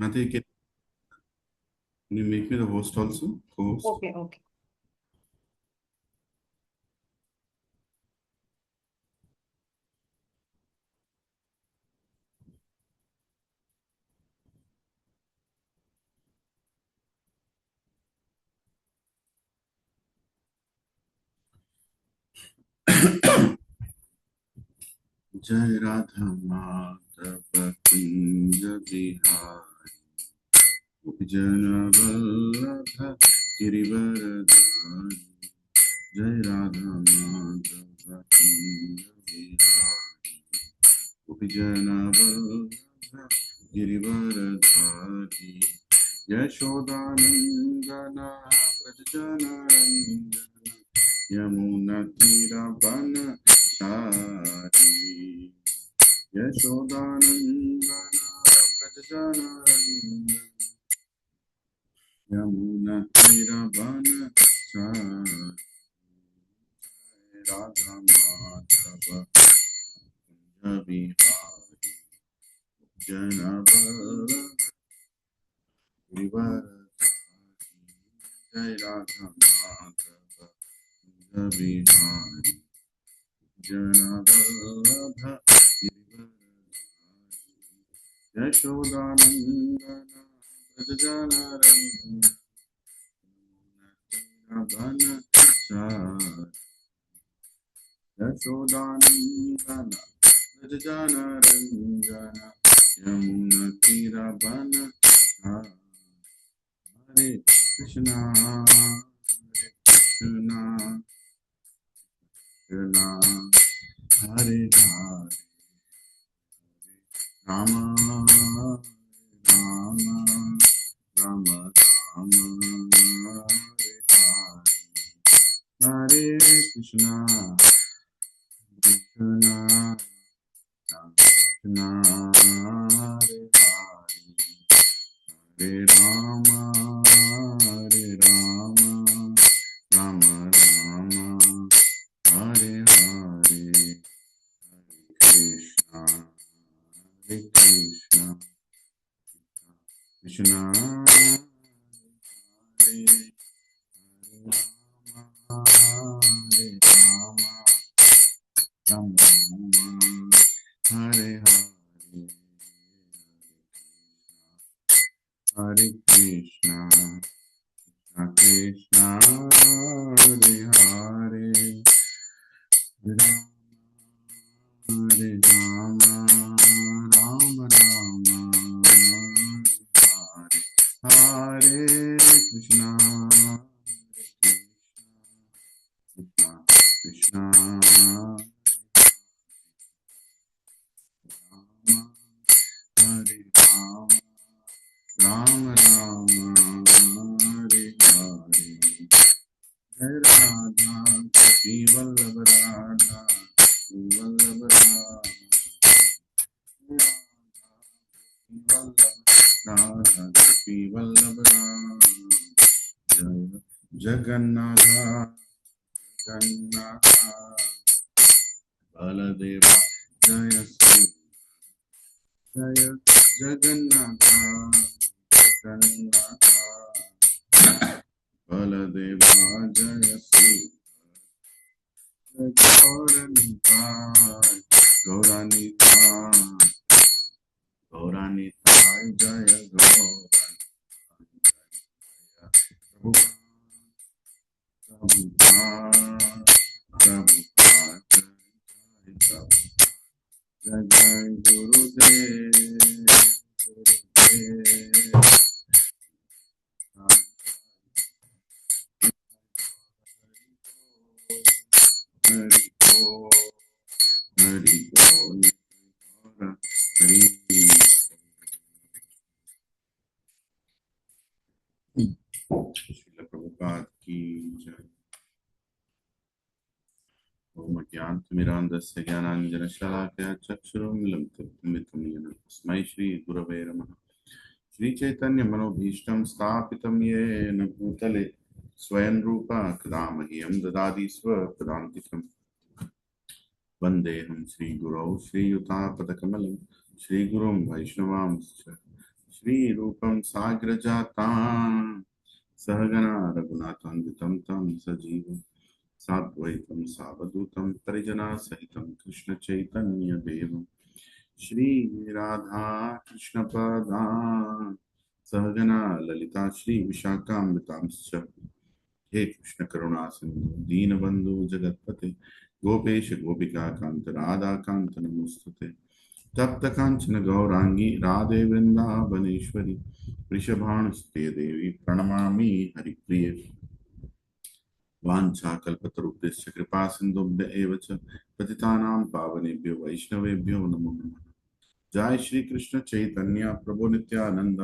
Mate, can you make me the host also? Co-host? Okay, okay. जय राधा माधव कुंज बिहारी जन वल्लभ गिरिवरधारी जय राधा माधव कुंज बिहारी जन वल्लभ गिरिवरधारी यशोदानंदन व्रज जनरंजन यमुना तीरवनचारी यशोदानंदन व्रज जनरंजन यमुना तीरवनचारी राधा माधव कुंज बिहारी जनवल्लभ गिरिवरधारी जय राधा माधव कुंज बिहारी जनवल्लभ गिरिवरधारी यशोदानंदन व्रज जनरंजन वनचारी यशोदानंदन व्रज जनरंजन यमुना तीरवनचारी हरे कृष्णा कृष्णा कृष्णा हरे हरे राम राम राम राम हरे हरे कृष्णा कृष्णा कृष्णा हरे हरे राम राम राम हरे हरे कृष्णा कृष्णा कृष्णा हरे हरे राम राम हरे हरे कृष्णा कृष्णा हरे हरे हरे राम राम राम हरे हरे कृष्णा कृष्णा कृष्णा हरे राम राम राम हरे हरे जय राधा कृष्ण वल्लभ राधा वल्लभ राधा राधा कृष्ण वल्लभ राधा जय जगन्नाथ जगन्नाथ बलदेव जय श्री जय जगन्नाथ जगन्नाथ बलदेव जय श्री गौरनिताय गौरानिताय गौरानिताय जय प्रभुपाद प्रभुपाद जय जय गुरुदेव गुरुदेव हरि बोल हरि बोल हरि श्रील प्रभुपाद की जय ओम अज्ञानतिमिरान्धस्य ज्ञानाञ्जनशलाकया चक्षुरुन्मिलितं येन तस्मै श्रीगुरवे नमः श्रीचैतन्यमनोभीष्टं स्थापितं येन भूतले स्वयं रूपा कदा मह्यं ददाति स्वपदान्तिकम् वन्देऽहं श्रीगुरौ श्रीयुतापदकमलं श्रीगुरुं वैष्णवांश्च Shri Rupam Sagrajata Sahagana Raghunatham Tam Sajivam Sadvaitam Savadutam Parijana Sahitam Krishna Chaitanya Devam Shri Radha Krishna Pada Sahagana Lalita Shri Vishakam हे कृष्ण करुणा सिंधु दीनबंधु जगतपते गोपेश गोपिका कांत राधा कांत नमोस्तुते तप्त कांचन गौरांगी राधे वृंदावनेश्वरी वृषभानुसुते देवी प्रणमामि हरिप्रिये वाञ्छाकल्पतरुभ्यश्च कृपा सिन्धुभ्य एव च पतितानां पावनेभ्यो वैष्णवेभ्यो नमो नमः जय श्री कृष्ण चैतन्य प्रभु नित्यानंद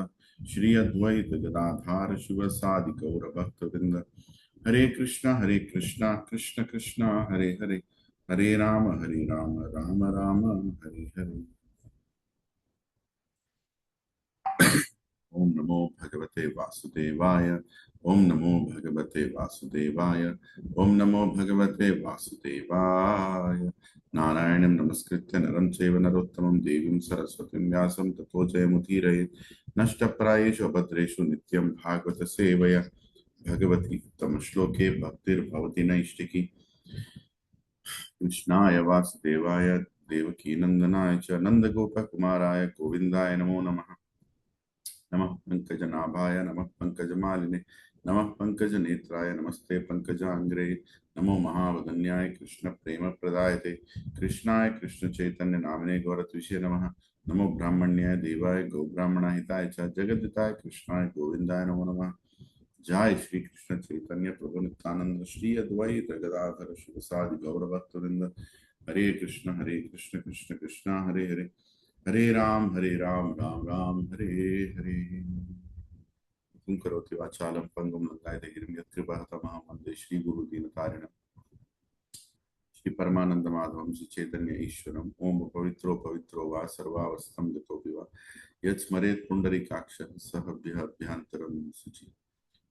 श्री अद्वैत गदाधार शिव सादि गौर भक्त वृंद हरे कृष्णा कृष्ण कृष्णा हरे हरे हरे राम राम राम हरे हरे ओम नमो भगवते वासुदेवाय ओम नमो भगवते वासुदेवाय ओम नमो भगवते वासुदेवाय नारायणं नमस्कृत्य नरं चैव नरोत्तमं देवीं सरस्वतीं व्यासं ततो जयमुदीरयेत् नष्टप्रायेषु अभद्रेषु नित्यं भागवत सेवया भगवती उत्तम श्लोके भक्तिर्भवति नैष्टिकी कृष्णाय वासुदेवाय देवकी नंदनाय च नंदगोपकुमाराय गोविन्दाय नमो नमः नमः पंकजनाभाय नमः पंकजमालिने नमः पंकजनेत्राय नमस्ते पंकजांग्रे नमो महावदन्याय कृष्ण प्रेम प्रदायते कृष्णाय कृष्ण चैतन्य नामने गौरत्विषे नमः नमो ब्राह्मण्याय देवाय गौब्राह्मणहिताय च जगद्दिताय कृष्णाय गोविन्दाय नमो नमः जय श्री कृष्ण चैतन्य प्रभु नित्यानंद श्री अद्वैत गदाधर शिवसादि गौरभक्तवृंद हरे कृष्ण कृष्ण कृष्ण हरे हरे हरे राम राम राम हरे हरे किं करोति वाचालं पंगुं लङ्घयते गिरिं यत्कृपातमहं वन्दे श्रीगुरुदीनतारिणं श्री परमानंद माधवं श्री चैतन्य ईश्वरम् ओम पवित्रो वा सर्वावस्थं गतोऽपि वा यत्स्मरेत् पुण्डरीकाक्षः सः अभ्यन्तरं शुचि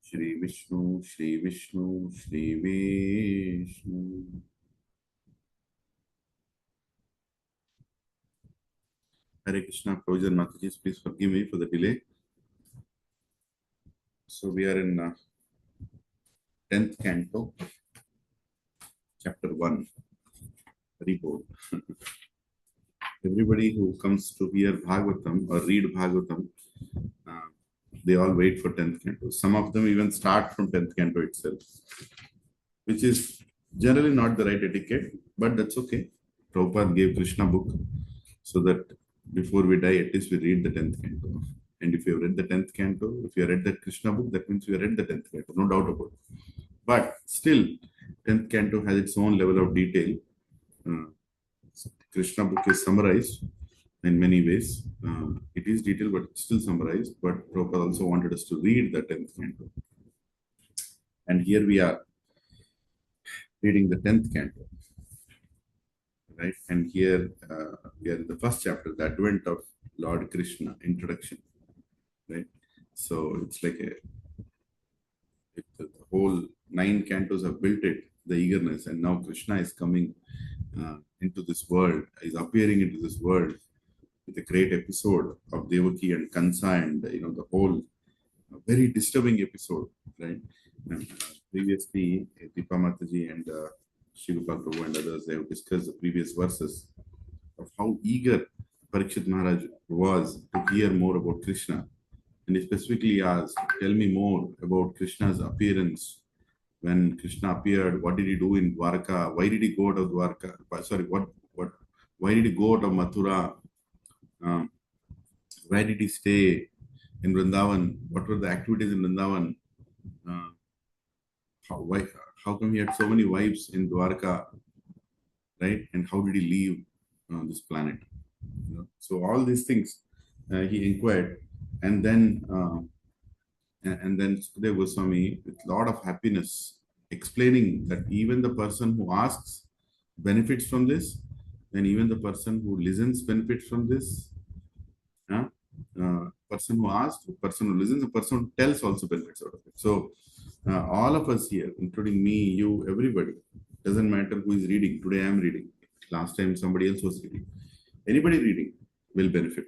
Shri Vishnu Shri Vishnu Shri Vishnu Hare Krishna. Prabhuji and Mataji, please forgive me for the delay. So we are in 10th canto, chapter 1. Very bold. Everybody who comes to hear Bhagavatam or read Bhagavatam, they all wait for 10th canto. Some of them even start from 10th canto itself, which is generally not the right etiquette, but that's okay. Prabhupada gave Krishna book so that before we die, at least we read the 10th canto. And if you have read the 10th canto, if you have read the Krishna book, that means you have read the 10th canto, no doubt about it. But still, 10th canto has its own level of detail. Krishna book is summarized in many ways. It is detailed, but it's still summarized. But Prabhupada also wanted us to read the 10th canto. And here we are reading the 10th canto. Right? And here we are in the first chapter, the advent of Lord Krishna, introduction. Right? So it's like the whole 9 cantos have built it, the eagerness, and now Krishna is coming into this world, is appearing into this world with a great episode of Devaki and Kansa, and the whole very disturbing episode, right? And previously, Deepa Mataji and Shivapal Prabhu and others, they have discussed the previous verses of how eager Parikshit Maharaj was to hear more about Krishna. And he specifically asked, tell me more about Krishna's appearance. When Krishna appeared, what did he do in Dwarka? Why did he go out of Dwarka? Sorry, why did he go out of Mathura? Why did he stay in Vrindavan? What were the activities in Vrindavan? Uh, how come he had so many wives in Dwarka, right? And how did he leave this planet? So all these things he inquired, and then Sukadeva Goswami, with a lot of happiness, explaining that even the person who asks benefits from this, and even the person who listens benefits from this. Person who asks, the person who listens, the person who tells also benefits out of it. So all of us here, including me, you, everybody, doesn't matter who is reading. Today I am reading. Last time somebody else was reading. Anybody reading will benefit.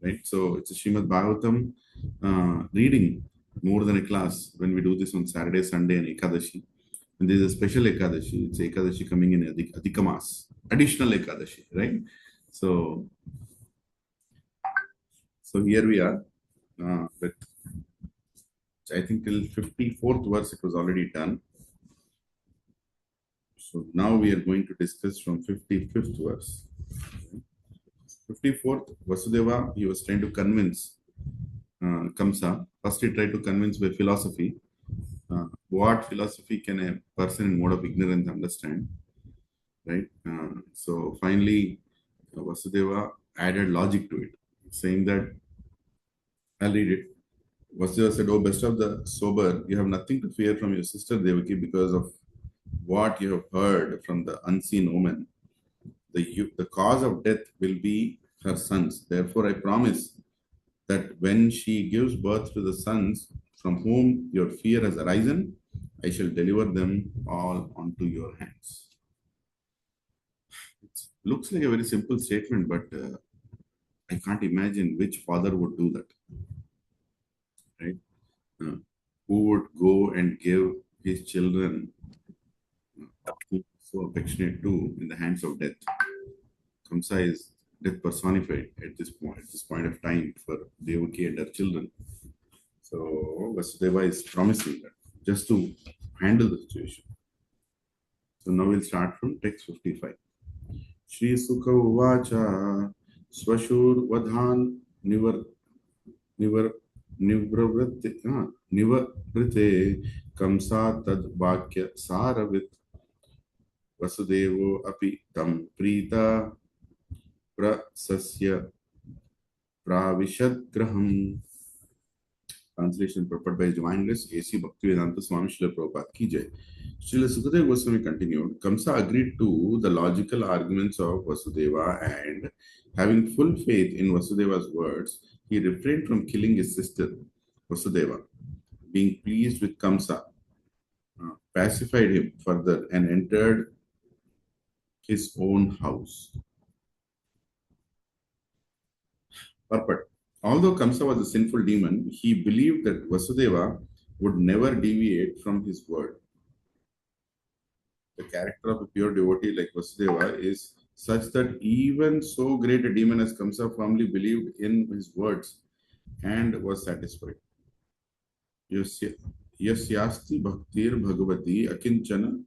right? So it's a Srimad Bhagavatam reading more than a class when we do this on Saturday, Sunday, and Ekadashi. And there's a special Ekadashi. It's Ekadashi coming in Adhikamas, additional Ekadashi, right? So, so here we are. But I think till 54th verse it was already done. So now we are going to discuss from 55th verse. 54th, Vasudeva, he was trying to convince Kamsa. First, he tried to convince by philosophy. What philosophy can a person in mode of ignorance understand, right? So finally, Vasudeva added logic to it, saying that, I'll read it. Vasudeva said, "Oh, best of the sober, you have nothing to fear from your sister Devaki because of what you have heard from the unseen omen. The cause of death will be her sons. Therefore, I promise that when she gives birth to the sons from whom your fear has arisen, I shall deliver them all onto your hands." It looks like a very simple statement, but I can't imagine which father would do that, right? Uh, who would go and give his children so affectionate to in the hands of death? Kamsa is death personified at this point of time for Devaki and her children. So Vasudeva is promising that just to handle the situation. So now we'll start from text 55. Shri Sukha Uvacha Swashur Vadhan Nivar Nivar Nivrite Kamsa Tad Vakya Saravit Vasudevo Api Tam Prita Prasasya Pravishad Graham. Translation purport by His Divine Grace A.C. Bhaktivedanta Swami Srila Prabhupada Ki Jai. Srila Sukadeva Goswami continued, Kamsa agreed to the logical arguments of Vasudeva and, having full faith in Vasudeva's words, he refrained from killing his sister Vasudeva. Being pleased with Kamsa, pacified him further and entered his own house. Purport. Although Kamsa was a sinful demon, he believed that Vasudeva would never deviate from his word. The character of a pure devotee like Vasudeva is such that even so great a demon as Kamsa firmly believed in his words and was satisfied. Yasya Yasyasti Bhaktir Bhagavati Akinchana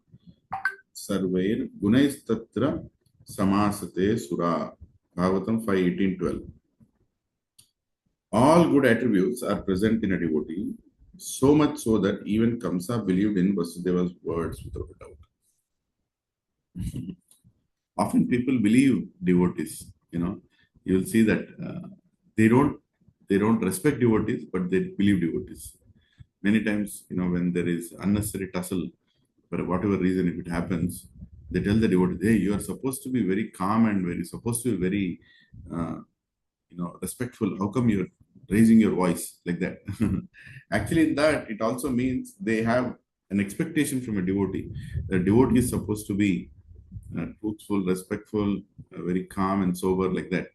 Sarvair Gunaistatra Samasate Sura. Bhagavatam 5:18-12. All good attributes are present in a devotee, so much so that even Kamsa believed in Vasudeva's words without a doubt. Often people believe devotees, you will see that they don't respect devotees, but they believe devotees. Many times, when there is unnecessary tussle, for whatever reason, if it happens, they tell the devotee, hey, you are supposed to be very calm and supposed to be very, respectful. How come you're raising your voice like that? Actually, in that, it also means they have an expectation from a devotee. The devotee is supposed to be truthful, respectful, very calm and sober like that.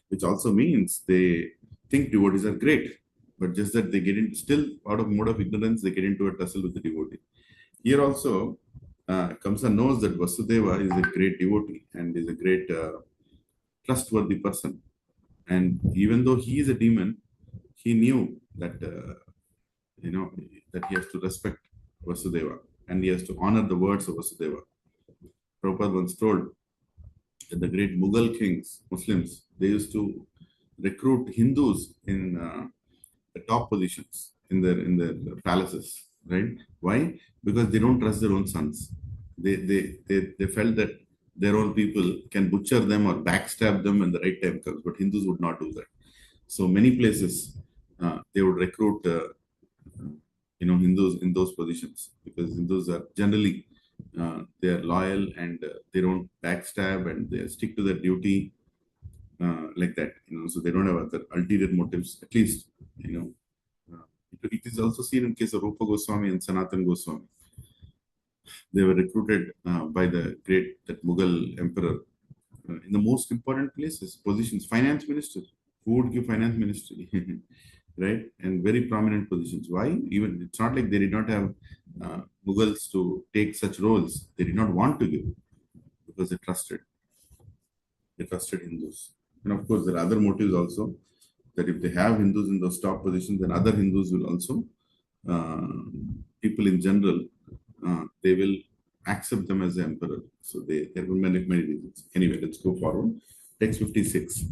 Which also means they think devotees are great, but just that they get into, still out of mode of ignorance, they get into a tussle with the devotee. Here also, Kamsa knows that Vasudeva is a great devotee and is a great trustworthy person. And even though he is a demon, he knew that, that he has to respect Vasudeva and he has to honor the words of Vasudeva. Prabhupada once told that the great Mughal kings, Muslims, they used to recruit Hindus in the top positions in their palaces, right? Why? Because they don't trust their own sons. They felt that their own people can butcher them or backstab them when the right time comes, but Hindus would not do that. So many places they would recruit Hindus in those positions because Hindus are generally they are loyal and they don't backstab and they stick to their duty like that. So they don't have other ulterior motives. At least it is also seen in case of Rupa Goswami and Sanatan Goswami. They were recruited by the great Mughal emperor in the most important places, positions, finance minister. Who would give finance ministry? Right? And very prominent positions. Why? Even it's not like they did not have Mughals to take such roles. They did not want to give because they trusted. They trusted Hindus. And of course, there are other motives also that if they have Hindus in those top positions, then other Hindus will also, uh, people in general, they will accept them as the emperor. So there were many reasons. Anyway, let's go forward. Text 56.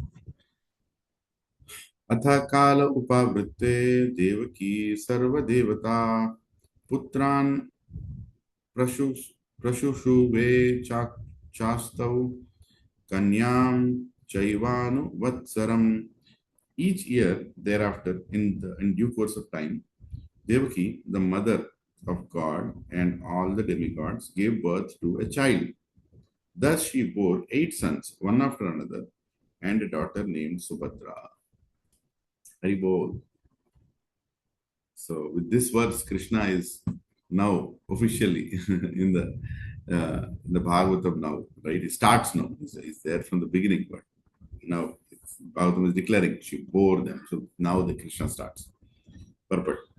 अथ काल उपावृत्ते देवकी सर्वदेवता पुत्रान् प्रशु प्रशुषुवे चास्तौ कन्यां चैवानुवत्सरम्. Each year thereafter, in due course of time, Devaki, the mother of God and all the demigods, gave birth to a child. Thus she bore 8 sons, one after another, and a daughter named Subhadra. Haribol. So with this verse, Krishna is now officially in the Bhagavatam now, right? It starts now. He's there from the beginning, but now Bhagavatam is declaring she bore them. So now the Krishna starts. Perfect.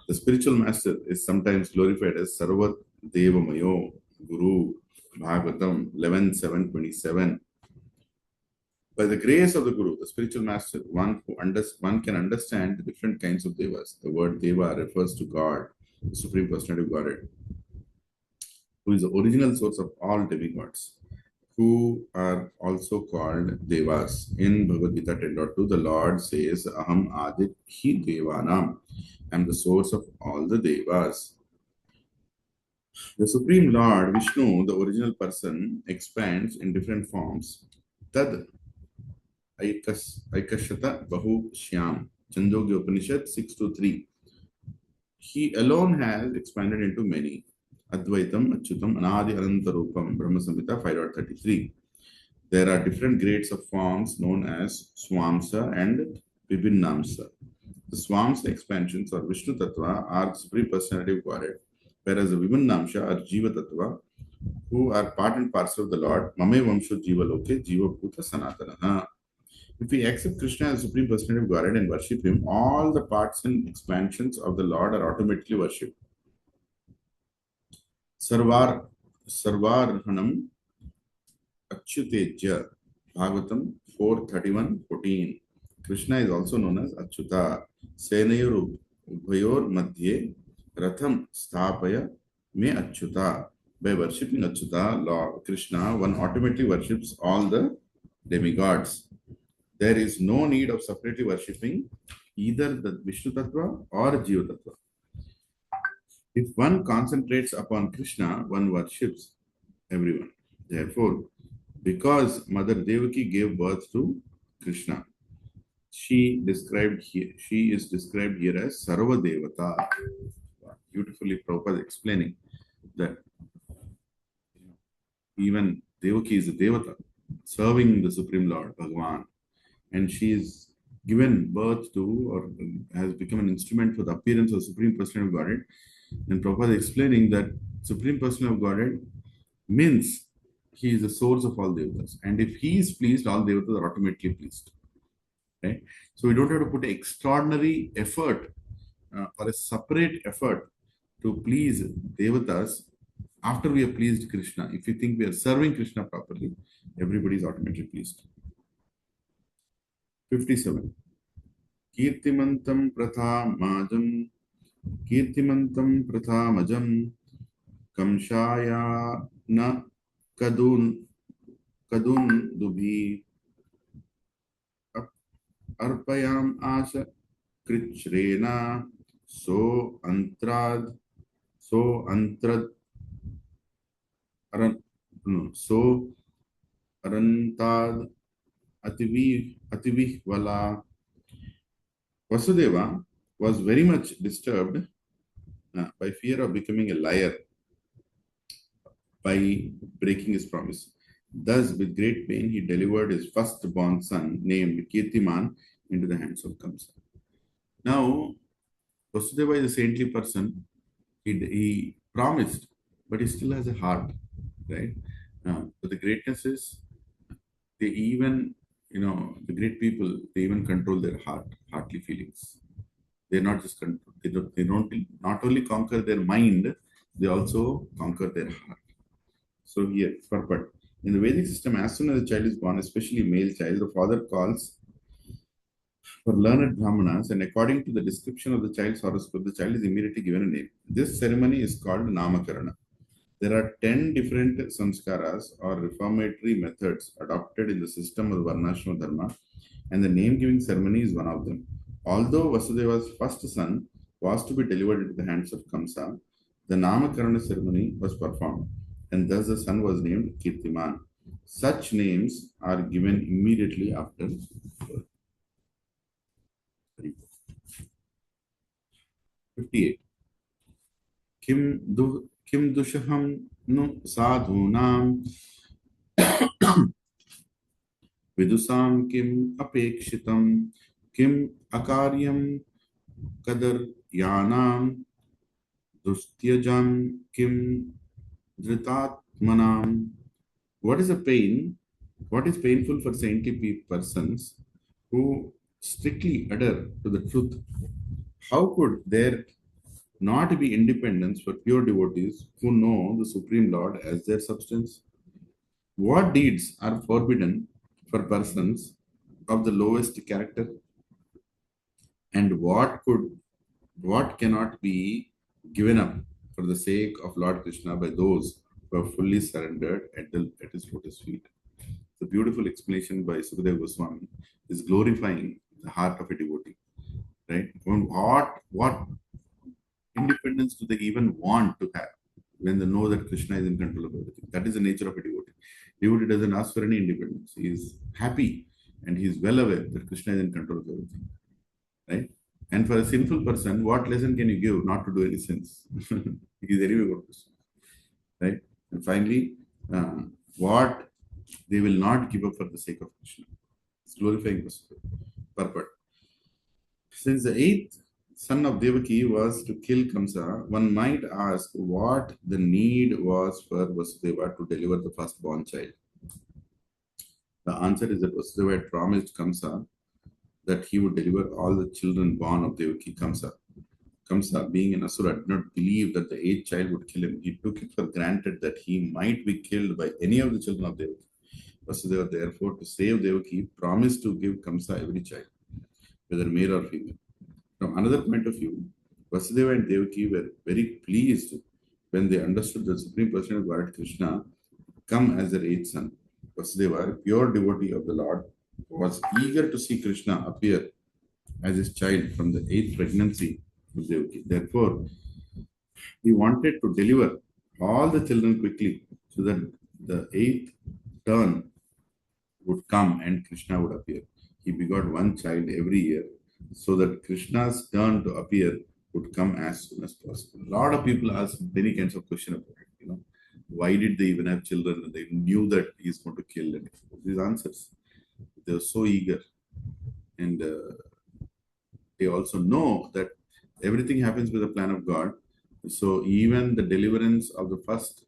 The spiritual master is sometimes glorified as Sarvat Devamayo Guru Bhagavatam 11.7.27. By the grace of the Guru, the spiritual master, one can understand the different kinds of devas. The word deva refers to God, the Supreme Personality of Godhead, who is the original source of all demigods, who are also called devas. In Bhagavad Gita 10.2, the Lord says, Aham Adit Hi Devanam. I am the source of all the devas. The Supreme Lord, Vishnu, the original person, expands in different forms. Tad Aikashata Bahu Shyam. Chandogya Upanishad 6-3. He alone has expanded into many. Advaitam, Achyutam, Anadi Anantarupam, Brahma Samhita 5.33. There are different grades of forms known as Swamsa and Vibhinnamsa. The Swamsa expansions or Vishnu Tattva are the Supreme Personality of Godhead, whereas the Vibhinnamsa are Jiva Tattva, who are part and parcel of the Lord. Mame Vamsho Jiva Loke, Jiva Bhuta Sanatana. If we accept Krishna as Supreme Personality of Godhead and worship Him, all the parts and expansions of the Lord are automatically worshipped. Sarvarhanam Achyuteja, Bhagavatam 4.31.14. Krishna is also known as Achyuta. Senayoru Ubhayor Madhye Ratham Sthapaya Me Achyuta. By worshipping Achyuta, Lord Krishna, one automatically worships all the demigods. There is no need of separately worshipping either the Vishnu Tattva or Jiva Tattva. If one concentrates upon Krishna, one worships everyone. Therefore, because Mother Devaki gave birth to Krishna, she is described here as Sarva Devata. Beautifully Prabhupada explaining that even Devaki is a Devata, serving the Supreme Lord, Bhagavan. And she is given birth to or has become an instrument for the appearance of Supreme Personality of Godhead. And Prabhupada is explaining that Supreme Personality of Godhead means he is the source of all devatas. And if he is pleased, all devatas are automatically pleased. Right? So we don't have to put extraordinary effort or a separate effort to please devatas after we have pleased Krishna. If you think we are serving Krishna properly, everybody is automatically pleased. 57. Kirtimantam prathamajam kamshaya na kadun dubhi arpayam asha krichrena so antrad so arantad ativi vala. Vasudeva was very much disturbed by fear of becoming a liar by breaking his promise. Thus, with great pain, he delivered his firstborn son, named Kirtiman, into the hands of Kamsa. Now, Vasudeva is a saintly person. He promised, but he still has a heart, right? But the greatness is They even, the great people, they even control their heartly feelings. They're not just control, they don't not only conquer their mind, they also conquer their heart. So here, purport. In the Vedic system, as soon as a child is born, especially a male child, the father calls for learned brahmanas, and according to the description of the child's horoscope, the child is immediately given a name. This ceremony is called Namakarana. There are 10 different samskaras or reformatory methods adopted in the system of the Varnashram Dharma, and the name giving ceremony is one of them. Although Vasudeva's first son was to be delivered into the hands of Kamsa, the Namakarana ceremony was performed, and thus the son was named Kirtiman. Such names are given immediately after birth. 58. Kim dushaham nu sadhunam vidusam kim apekshitam kim akaryam kadar yanam dustyajam kim dhritatmanam. What is a pain? What is painful for saintly persons who strictly adhere to the truth? How could there not be independence for pure devotees who know the Supreme Lord as their substance? What deeds are forbidden for persons of the lowest character, and what cannot be given up for the sake of Lord Krishna by those who have fully surrendered at his lotus feet? The beautiful explanation by Sukadeva Goswami is glorifying the heart of a devotee, right? What independence do they even want to have when they know that Krishna is in control of everything? That is the nature of a devotee. Devotee doesn't ask for any independence. He is happy and he is well aware that Krishna is in control of everything, right? And for a sinful person, what lesson can you give not to do any sins? He is anyway about Krishna, right? And finally, what they will not give up for the sake of Krishna. It's glorifying purport. Since the eighth son of Devaki was to kill Kamsa, one might ask what the need was for Vasudeva to deliver the firstborn child. The answer is that Vasudeva had promised Kamsa that he would deliver all the children born of Devaki. Kamsa, being an Asura, did not believe that the eighth child would kill him. He took it for granted that he might be killed by any of the children of Devaki. Vasudeva, therefore, to save Devaki, promised to give Kamsa every child, whether male or female. From another point of view, Vasudeva and Devaki were very pleased when they understood the Supreme Person of God Krishna come as their eighth son. Vasudeva, a pure devotee of the Lord, was eager to see Krishna appear as his child from the eighth pregnancy of Devaki. Therefore, he wanted to deliver all the children quickly so that the eighth turn would come and Krishna would appear. He begot one child every year so that Krishna's turn to appear would come as soon as possible. A lot of people ask many kinds of questions about it. Why did they even have children? They knew that he's going to kill them. These answers, they were so eager, and they also know that everything happens with the plan of God. So even the deliverance of the first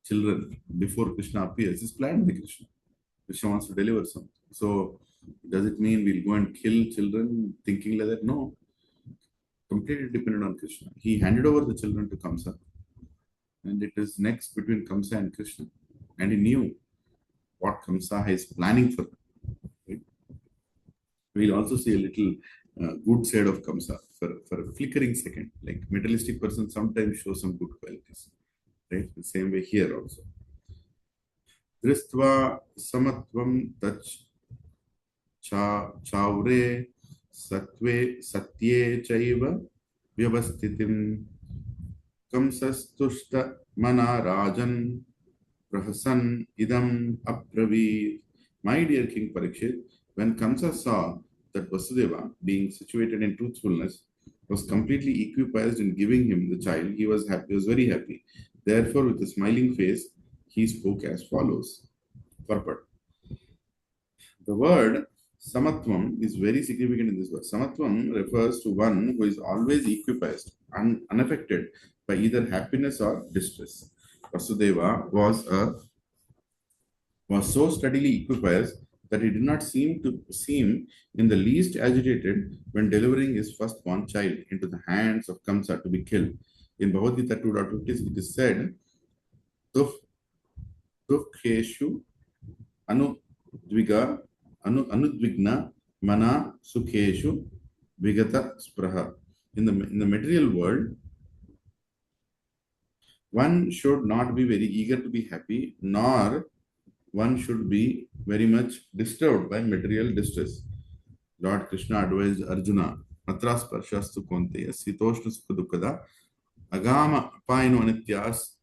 children before Krishna appears is planned by Krishna. Krishna wants to deliver something. So does it mean we'll go and kill children thinking like that? No. Completely dependent on Krishna. He handed over the children to Kamsa. And it is next between Kamsa and Krishna. And he knew what Kamsa is planning for them. Right? We'll also see a little good side of Kamsa for a flickering second. Like materialistic person sometimes show some good qualities. Right? The same way here also. Dristva samatvam tach chaure satye chaiva vyavasthitim kamsastushta mana rajan prahasan idam apraveer. My dear King Parikshit, when Kamsa saw that Vasudeva, being situated in truthfulness, was completely equipoised in giving him the child, he was happy, he was very happy. Therefore, with a smiling face, he spoke as follows. Purport. The word samatvam is very significant in this verse. Samatvam refers to one who is always equipoised, unaffected by either happiness or distress. Vasudeva was a was so steadily equipped that he did not seem in the least agitated when delivering his firstborn child into the hands of Kamsa to be killed. In Bhagavad Gita 2.56, it is said, "Dukh Dukheshu anudviga anudvigna mana sukheshu vigata spraha." In the material world, one should not be very eager to be happy, nor one should be very much disturbed by material distress. Lord Krishna advised Arjuna, Matra Sparshastu Konteya, Sitoshna Sukha Dukkada, Agama Apaino Anityas,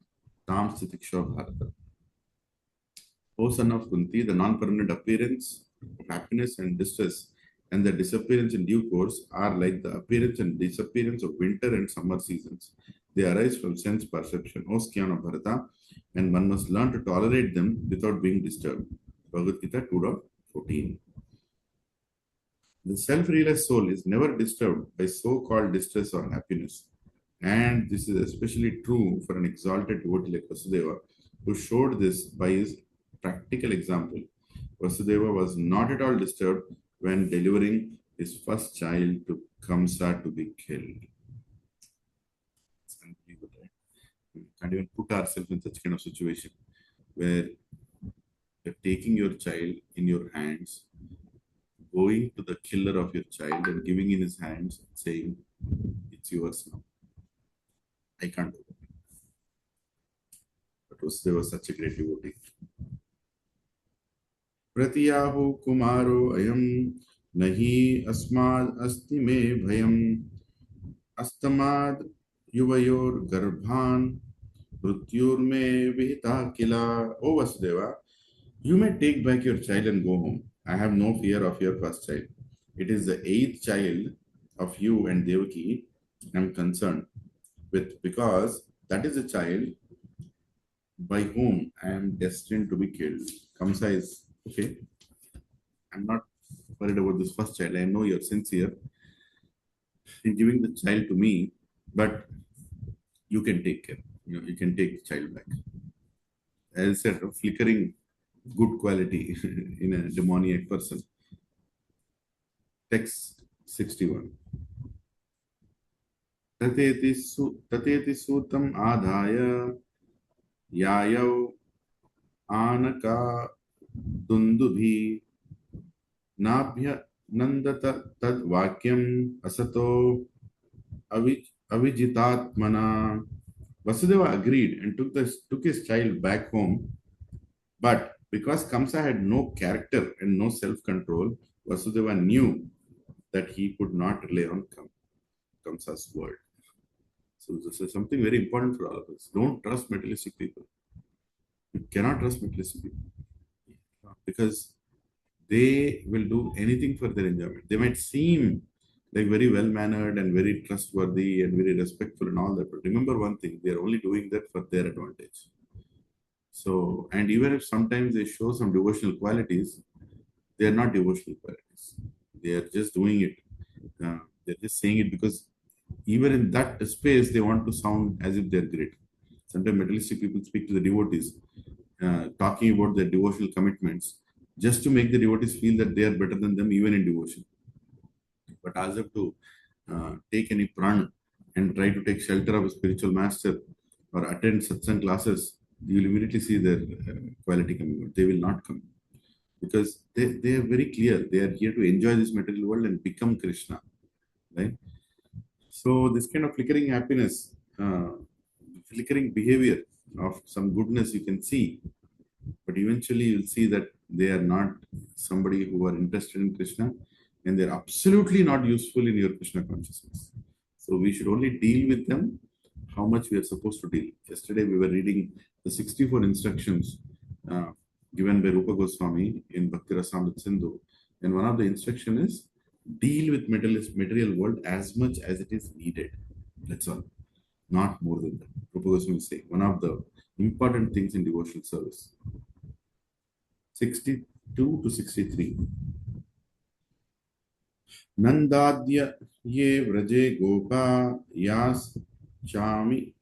Tam Stitiksha Bharata. O son of Kunti, the non-permanent appearance of happiness and distress and the disappearance in due course are like the appearance and disappearance of winter and summer seasons. They arise from sense perception, O Skyana Bharata, and one must learn to tolerate them without being disturbed. Bhagavad Gita 2.14. The self-realized soul is never disturbed by so-called distress or happiness. And this is especially true for an exalted devotee like Vasudeva, who showed this by his practical example. Vasudeva was not at all disturbed when delivering his first child to Kamsa to be killed. It's unbelievable, right? We can't even put ourselves in such kind of situation where you're taking your child in your hands, going to the killer of your child and giving in his hands, saying, "It's yours now." I can't do that. But Vasudeva was such a great devotee. प्रतियाहु कुमारो अयम नहीं अस्माद अस्ति मे भयम अस्तमाद युवयोर गर्भान मृत्युर्मे विहिता किला. O Vasudeva, you may take back your child and go home. I have no fear of your first child. It is the eighth child of you and Devaki I am concerned with, because that is the child by whom I am destined to be killed. Kamsa is, okay, I'm not worried about this first child. I know you're sincere in giving the child to me, but you can take care. You can take the child back. As I said, a flickering good quality in a demoniac person. Text 61. Tateti sutam adhaya yayau anaka dundubhi nabhya nandata tad vakyam asato avijitatmana. Vasudeva agreed and took his child back home, but because Kamsa had no character and no self-control, Vasudeva knew that he could not rely on Kamsa's word. So this is something very important for all of us. Don't trust materialistic people. You cannot trust materialistic people because they will do anything for their enjoyment. They might seem like very well-mannered and very trustworthy and very respectful and all that, but remember one thing, they are only doing that for their advantage. So, and even if sometimes they show some devotional qualities, they are not devotional qualities. They are just doing it. They're just saying it because even in that space, they want to sound as if they're great. Sometimes materialistic people speak to the devotees, talking about their devotional commitments, just to make the devotees feel that they are better than them even in devotion. But as if to take any prana and try to take shelter of a spiritual master or attend satsang classes, you will immediately see their quality coming out. They will not come because they are very clear. They are here to enjoy this material world and become Krishna, right? So this kind of flickering happiness, flickering behavior of some goodness you can see, but eventually you'll see that they are not somebody who are interested in Krishna and they're absolutely not useful in your Krishna consciousness. So we should only deal with them how much we are supposed to deal. Yesterday we were reading the 64 instructions given by Rupa Goswami in Bhakti Rasamrita Sindhu, and one of the instruction is deal with material world as much as it is needed. That's all, not more than that. Rupa Goswami is saying one of the important things in devotional service. 62 to 63. Nandadya ye vraje gopa yas chami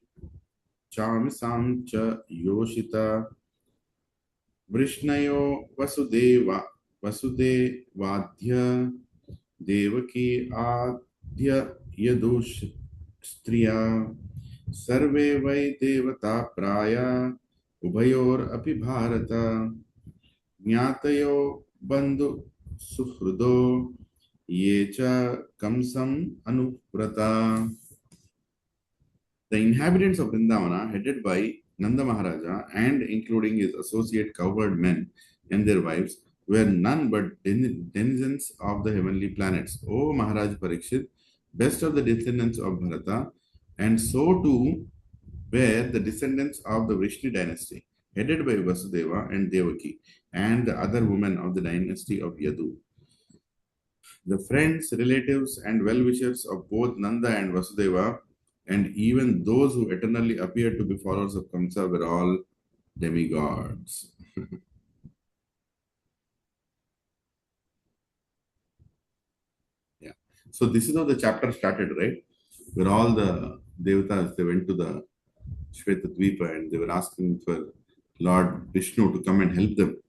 samcha yoshita वृष्णयो वसुदेवाद्य Devaki आद्य यदुष स्त्रिया सर्वे वै देवता प्राया उभयोरपि भारत ज्ञातयो बंधु सुहृदो ये च कंसम अनुव्रता. The inhabitants of Vrindavana, headed by Nanda Maharaja and including his associate cowherd men and their wives, were none but denizens of the heavenly planets. O Maharaj Parikshit, best of the descendants of Bharata, and so too were the descendants of the Vrishni dynasty, headed by Vasudeva and Devaki, and the other women of the dynasty of Yadu. The friends, relatives, and well-wishers of both Nanda and Vasudeva, and even those who eternally appeared to be followers of Kamsa, were all demigods. Yeah. So this is how the chapter started, right? Where all the devatas, they went to the Shvetadvipa and they were asking for Lord Vishnu to come and help them.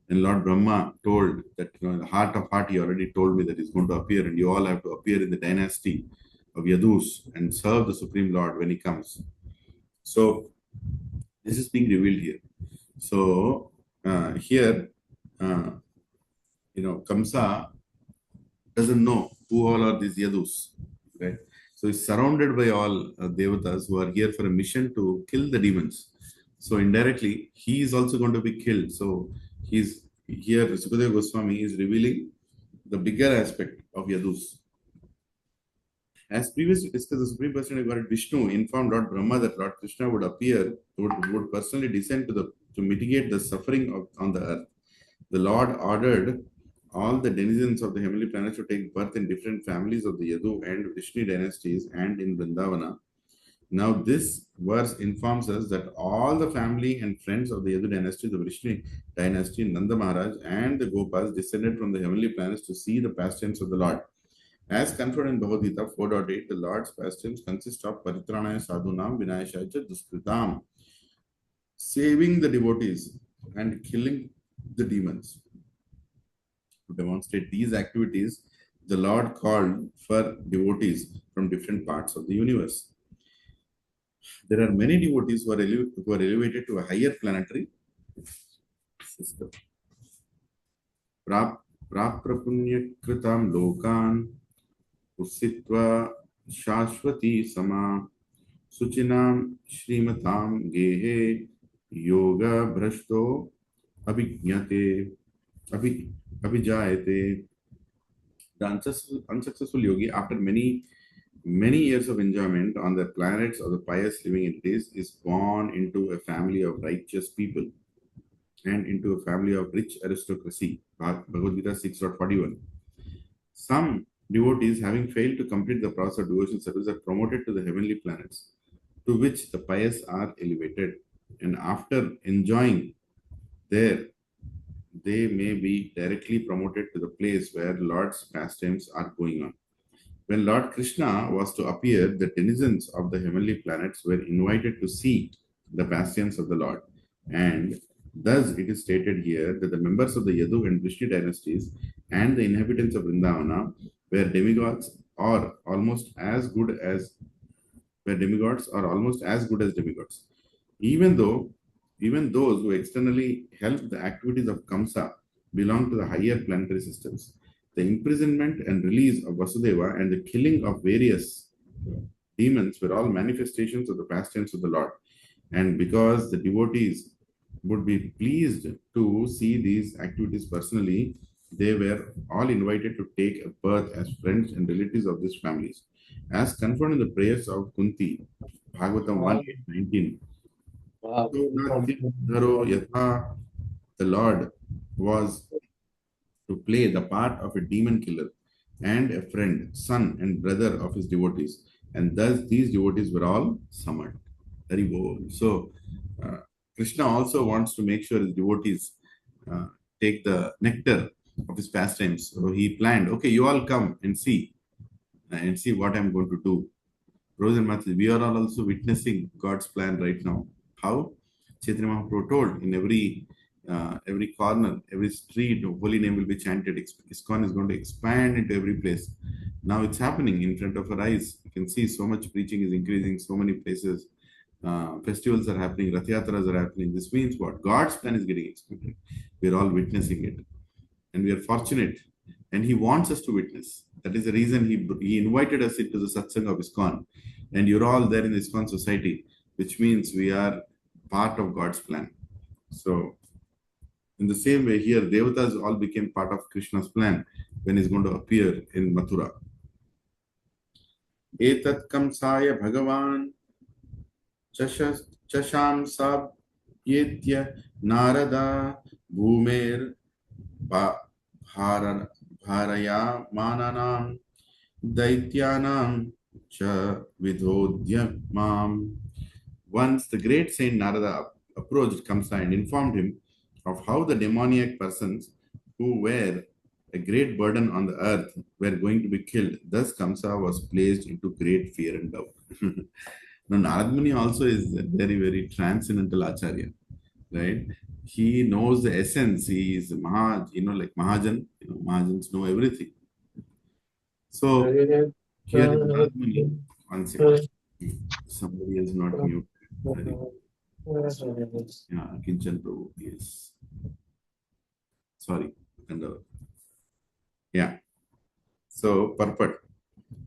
And Lord Brahma told that, in the heart of heart, he already told me that he's going to appear, and you all have to appear in the dynasty of Yadus and serve the Supreme Lord when he comes. So this is being revealed here. So here, uh, Kamsa doesn't know who all are these Yadus, right? So he's surrounded by all devatas who are here for a mission to kill the demons. So indirectly, he is also going to be killed. So he's here. Sukadeva Goswami is revealing the bigger aspect of Yadus. As previously discussed, the Supreme Personality of God Vishnu informed Lord Brahma that Lord Krishna would appear, would personally descend to mitigate the suffering on the earth. The Lord ordered all the denizens of the heavenly planets to take birth in different families of the Yadu and Vishnu dynasties and in Vrindavana. Now, this verse informs us that all the family and friends of the Yadu dynasty, the Vishnu dynasty, Nanda Maharaj, and the Gopas descended from the heavenly planets to see the pastimes of the Lord. As confirmed in Bhagavad Gita 4.8, the Lord's pastimes consist of Paritranaya Sadhunam Vinayashaya Duskritam, saving the devotees and killing the demons. To demonstrate these activities, the Lord called for devotees from different parts of the universe. There are many devotees who are elevated to a higher planetary system. Praprapunyakritam lokan Usitva Shashwati Sama Suchinam Shrimatam Gehe Yoga Bhrashto Abhignate Abhijayate. The unsuccessful yogi, after many years of enjoyment on the planets of the pious living entities, is born into a family of righteous people and into a family of rich aristocracy. Bhagavad Gita 6.41. Some devotees, having failed to complete the process of devotional service, are promoted to the heavenly planets, to which the pious are elevated. And after enjoying there, they may be directly promoted to the place where Lord's pastimes are going on. When Lord Krishna was to appear, the denizens of the heavenly planets were invited to see the pastimes of the Lord. And thus it is stated here that the members of the Yadu and Vishnu dynasties and the inhabitants of Vrindavana were demigods or almost as good as demigods. Even those who externally help the activities of Kamsa belong to the higher planetary systems. The imprisonment and release of Vasudeva and the killing of various demons were all manifestations of the pastimes of the Lord. And because the devotees would be pleased to see these activities personally, they were all invited to take a birth as friends and relatives of these families. As confirmed in the prayers of Kunti, Bhagavatam 1:19. The Lord was to play the part of a demon killer and a friend, son, and brother of his devotees. And thus these devotees were all summoned. Very bold. So, Krishna also wants to make sure his devotees take the nectar of his pastimes. So he planned, okay, you all come and see what I'm going to do. Brothers and Masters, we are all also witnessing God's plan right now. How? Chaitanya Mahaprabhu told in every every corner, every street, holy name will be chanted. ISKCON is going to expand into every place. Now it's happening in front of our eyes. You can see so much preaching is increasing, so many places. Festivals are happening, Rath Yatras are happening. This means what? God's plan is getting expanded. We're all witnessing it. And we are fortunate. And He wants us to witness. That is the reason He invited us into the satsang of ISKCON. And you're all there in the ISKCON society, which means we are part of God's plan. So, in the same way, here, Devatas all became part of Krishna's plan when He's going to appear in Mathura. Etat kamsaya bhagavan chashamsab yetya narada bhumer bharaya mananam daityanam cha vidhodya mam. Once the great saint Narada approached Kamsa and informed him of how the demoniac persons who were a great burden on the earth were going to be killed. Thus, Kamsa was placed into great fear and doubt. Now, Narad Muni also is a very, very transcendental Acharya, right? He knows the essence. He is like Mahajan. Mahajans know everything. So, here is Narad Muni. One second. Somebody is not mute. Yeah, Kinchan Prabhu, yes. Sorry. Yeah. So, purport.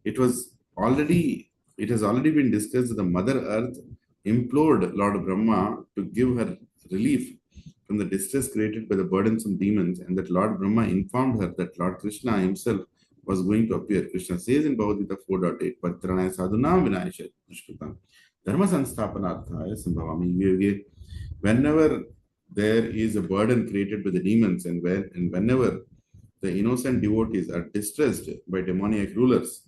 It has already been discussed that the Mother Earth implored Lord Brahma to give her relief from the distress created by the burdensome demons, and that Lord Brahma informed her that Lord Krishna himself was going to appear. Krishna says in Bhagavad Gita 4.8, Partranaya sadhuna vinayasya dushkritam dharma sansthapanarthaya sambhavami yuge. Whenever there is a burden created by the demons, and whenever the innocent devotees are distressed by demoniac rulers,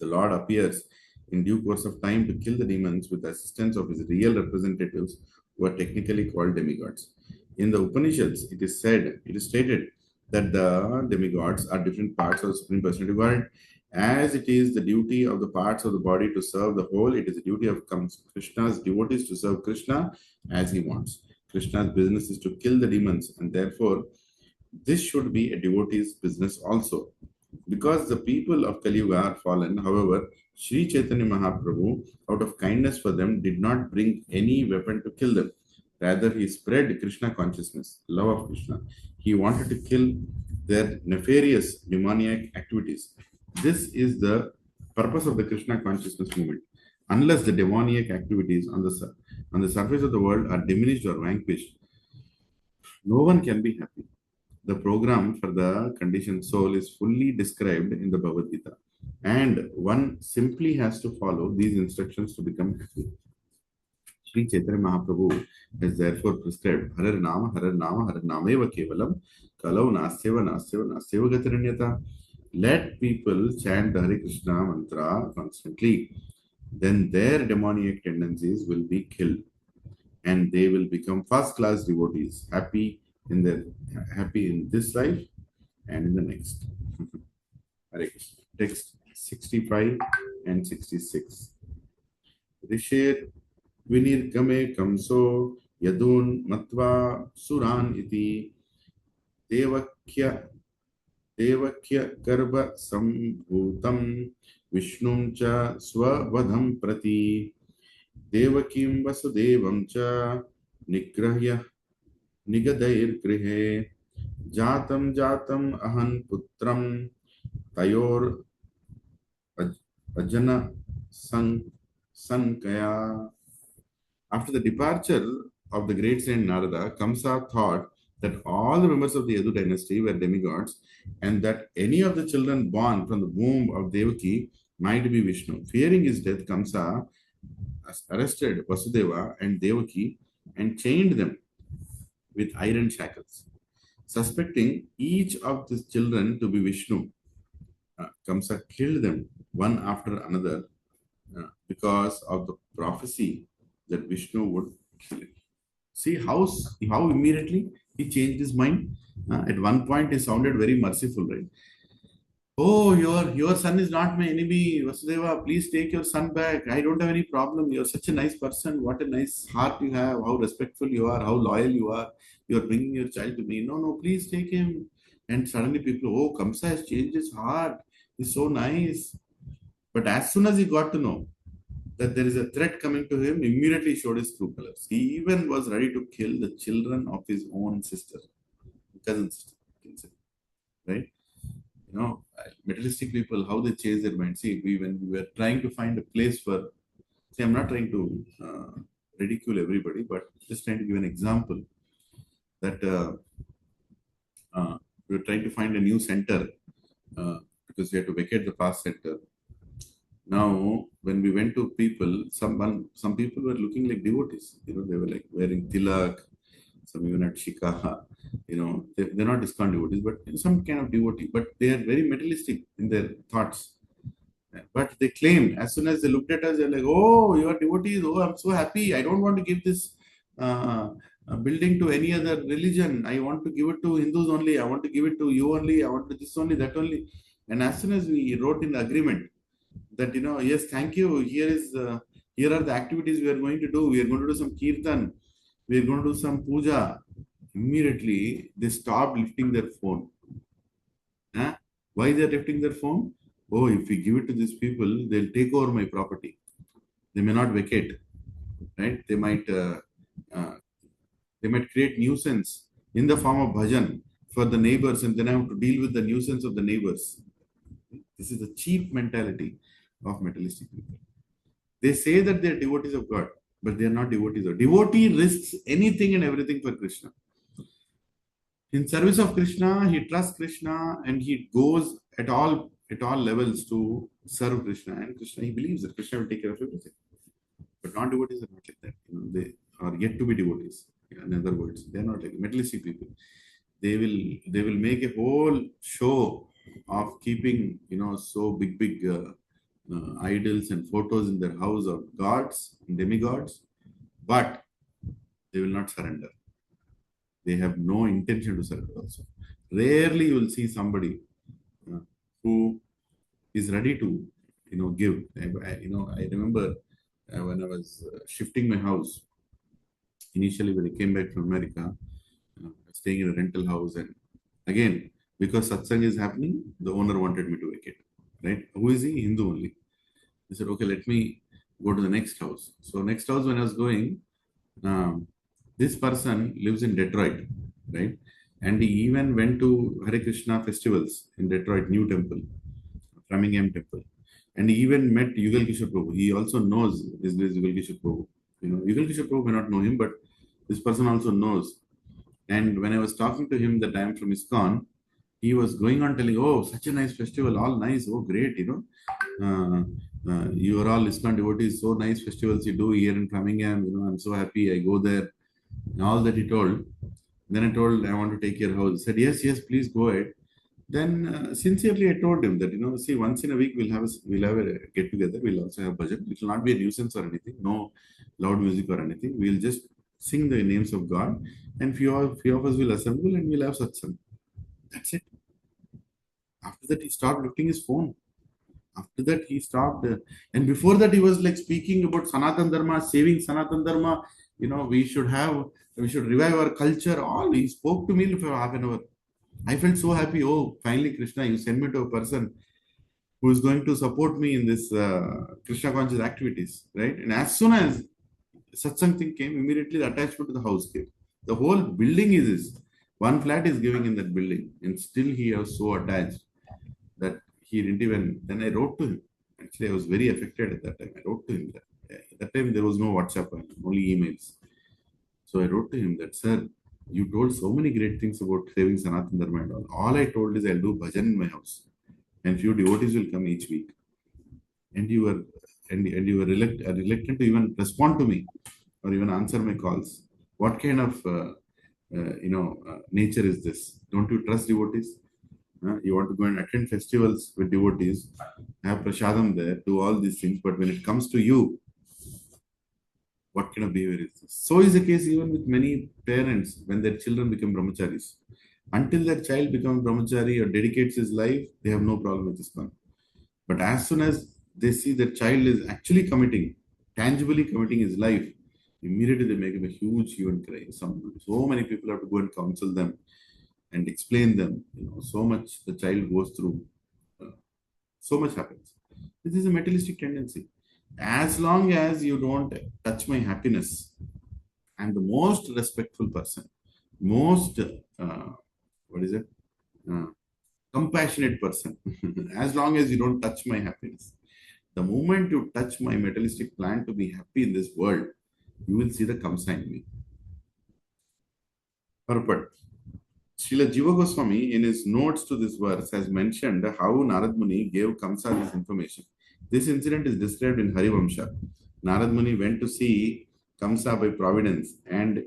the Lord appears in due course of time to kill the demons with the assistance of his real representatives, who are technically called demigods. In the Upanishads, it is stated that the demigods are different parts of the Supreme Personality of God. As it is the duty of the parts of the body to serve the whole, it is the duty of Krishna's devotees to serve Krishna as he wants. Krishna's business is to kill the demons, and therefore, this should be a devotee's business also. Because the people of Kali Yuga are fallen, however, Sri Chaitanya Mahaprabhu, out of kindness for them, did not bring any weapon to kill them. Rather, he spread Krishna consciousness, love of Krishna. He wanted to kill their nefarious demoniac activities. This is the purpose of the Krishna consciousness movement. Unless the demoniac activities on the surface of the world are diminished or vanquished, no one can be happy. The program for the conditioned soul is fully described in the Bhagavad Gita, and one simply has to follow these instructions to become happy. Sri Chaitanya Mahaprabhu has therefore prescribed Harar Nameva Kevalam, Kalau Nasyeva Gatiranyata. Let people chant the Hare Krishna mantra constantly. Then their demoniac tendencies will be killed, and they will become first-class devotees, happy in this life and in the next. Hare Krishna. Text 65 and 66. Risher vinirgame kamso yadun matva suran iti devakya garba sambhutam vishnum cha svavadham prati devakim vasudevam cha nigrahya निगदैर् गृहे जातं अहं पुत्रं तयोर ajana sankaya. After the departure of the great saint Narada, Kamsa thought that all the members of the Yadu dynasty were demigods, and that any of the children born from the womb of Devaki might be Vishnu. Fearing his death, Kamsa arrested Vasudeva and Devaki and chained them with iron shackles. Suspecting each of the children to be Vishnu, Kamsa killed them one after another because of the prophecy that Vishnu would kill him. See how immediately he changed his mind. At one point, he sounded very merciful, right? Oh, your son is not my enemy, Vasudeva. Please take your son back. I don't have any problem. You're such a nice person. What a nice heart you have. How respectful you are. How loyal you are. You are bringing your child to me. No, no, please take him. And suddenly people, oh, Kamsa has changed his heart. He's so nice. But as soon as he got to know that there is a threat coming to him, immediately showed his true colors. He even was ready to kill the children of his own sister, cousin sister, right? Materialistic people, how they change their mind. See, when we were trying to find a place for, see, I'm not trying to ridicule everybody, but just trying to give an example that we were trying to find a new center because we had to vacate the past center. Now, when we went to people, some people were looking like devotees. They were like wearing tilak, some even at shika. They're not ISKCON devotees, but some kind of devotee. But they are very materialistic in their thoughts. But they claimed as soon as they looked at us, they're like, "Oh, you are devotees. Oh, I'm so happy. I don't want to give this building to any other religion. I want to give it to Hindus only. I want to give it to you only. I want to this only, that only." And as soon as we wrote in the agreement that yes, thank you, here are the activities we are going to do. We are going to do some kirtan, we are going to do some puja. Immediately they stopped lifting their phone. Why they are lifting their phone? Oh, if we give it to these people, they'll take over my property. They may not vacate, right? Uh, they might create nuisance in the form of bhajan for the neighbors, and then I have to deal with the nuisance of the neighbors. This is the cheap mentality of materialistic people. They say that they are devotees of God, but they are not devotees. Devotee risks anything and everything for Krishna. In service of Krishna, he trusts Krishna and he goes at all levels to serve Krishna. And Krishna, he believes that Krishna will take care of everything. But non-devotees are not like that. They are yet to be devotees. In other words, they are not like materialistic people. They will make a whole show of keeping so big idols and photos in their house of gods and demigods, but they will not surrender. They have no intention to surrender also. Rarely you will see somebody who is ready to give. I remember when I was shifting my house initially when I came back from America, staying in a rental house, and again, because satsang is happening, the owner wanted me to vacate. Right? Who is he? Hindu only. He said, "Okay, let me go to the next house." So next house, when I was going, this person lives in Detroit, right? And he even went to Hare Krishna festivals in Detroit, New Temple, Framingham Temple, and he even met Yugal Kishore Prabhu. He also knows this Yugal Kishore Prabhu. Yugal Kishore Prabhu may not know him, but this person also knows. And when I was talking to him that I am from ISKCON, he was going on telling, "Oh, such a nice festival, all nice. Oh, great, you are all ISKCON devotees. So nice festivals you do here in Framingham. I'm so happy. I go there." And all that he told. Then I told, "I want to take your house." He said, "Yes, yes, please go ahead." Then sincerely, I told him that see, once in a week we'll have a get together. We'll also have budget. It will not be a nuisance or anything. No loud music or anything. We'll just sing the names of God, and few of us will assemble and we'll have satsang. That's it. After that, he stopped lifting his phone. After that, he stopped. And before that, he was like speaking about Sanatan Dharma, saving Sanatan Dharma. We should revive our culture. All he spoke to me for half an hour. I felt so happy. Oh, finally, Krishna, you send me to a person who is going to support me in this Krishna conscious activities, right? And as soon as satsang thing came, immediately the attachment to the house came. The whole building is his. One flat is giving in that building, and still he was so attached that he didn't even. Then I wrote to him. Actually, I was very affected at that time. I wrote to him that. At that time there was no WhatsApp, only emails. So I wrote to him that, "Sir, you told so many great things about saving Sanatan Dharma and all. All I told is I'll do bhajan in my house, and few devotees will come each week. And you were reluctant to even respond to me or even answer my calls. What kind of nature is this? Don't you trust devotees? You want to go and attend festivals with devotees, have prasadam there, do all these things, but when it comes to you, what kind of behavior is this?" So is the case even with many parents when their children become brahmacharis. Until their child becomes brahmachari or dedicates his life, they have no problem with this one. But as soon as they see their child is actually committing, tangibly committing his life Immediately they make him a huge hue and cry. So many people have to go and counsel them and explain them. So much the child goes through. Uh, so much happens. This is a materialistic tendency. As long as you don't touch my happiness, I'm the most respectful person, most what is it? Uh, compassionate person. As long as you don't touch my happiness. The moment you touch my materialistic plan to be happy in this world, you will see the Kamsa in me. Purport. Srila Jiva Goswami, in his notes to this verse, has mentioned how Narad Muni gave Kamsa this information. This incident is described in Harivamsha. Narad Muni went to see Kamsa by providence, and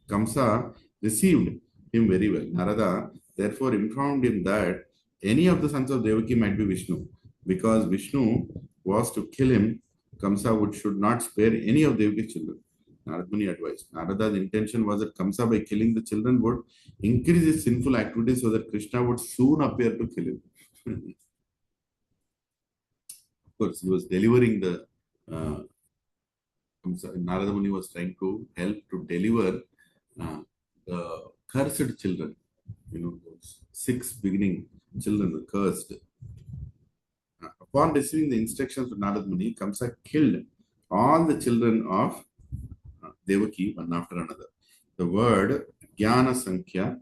Kamsa received him very well. Narada therefore informed him that any of the sons of Devaki might be Vishnu. Because Vishnu was to kill him, Kamsa should not spare any of Devaki's children. Narad Muni advised. Narada's intention was that Kamsa, by killing the children, would increase his sinful activities so that Krishna would soon appear to kill him. Of course, he was delivering the. Narada Muni was trying to help to deliver the cursed children. Those 6 beginning children were cursed. Upon receiving the instructions from Narad Muni, Kamsa killed all the children of Devaki one after another. The word Jnana Sankhya,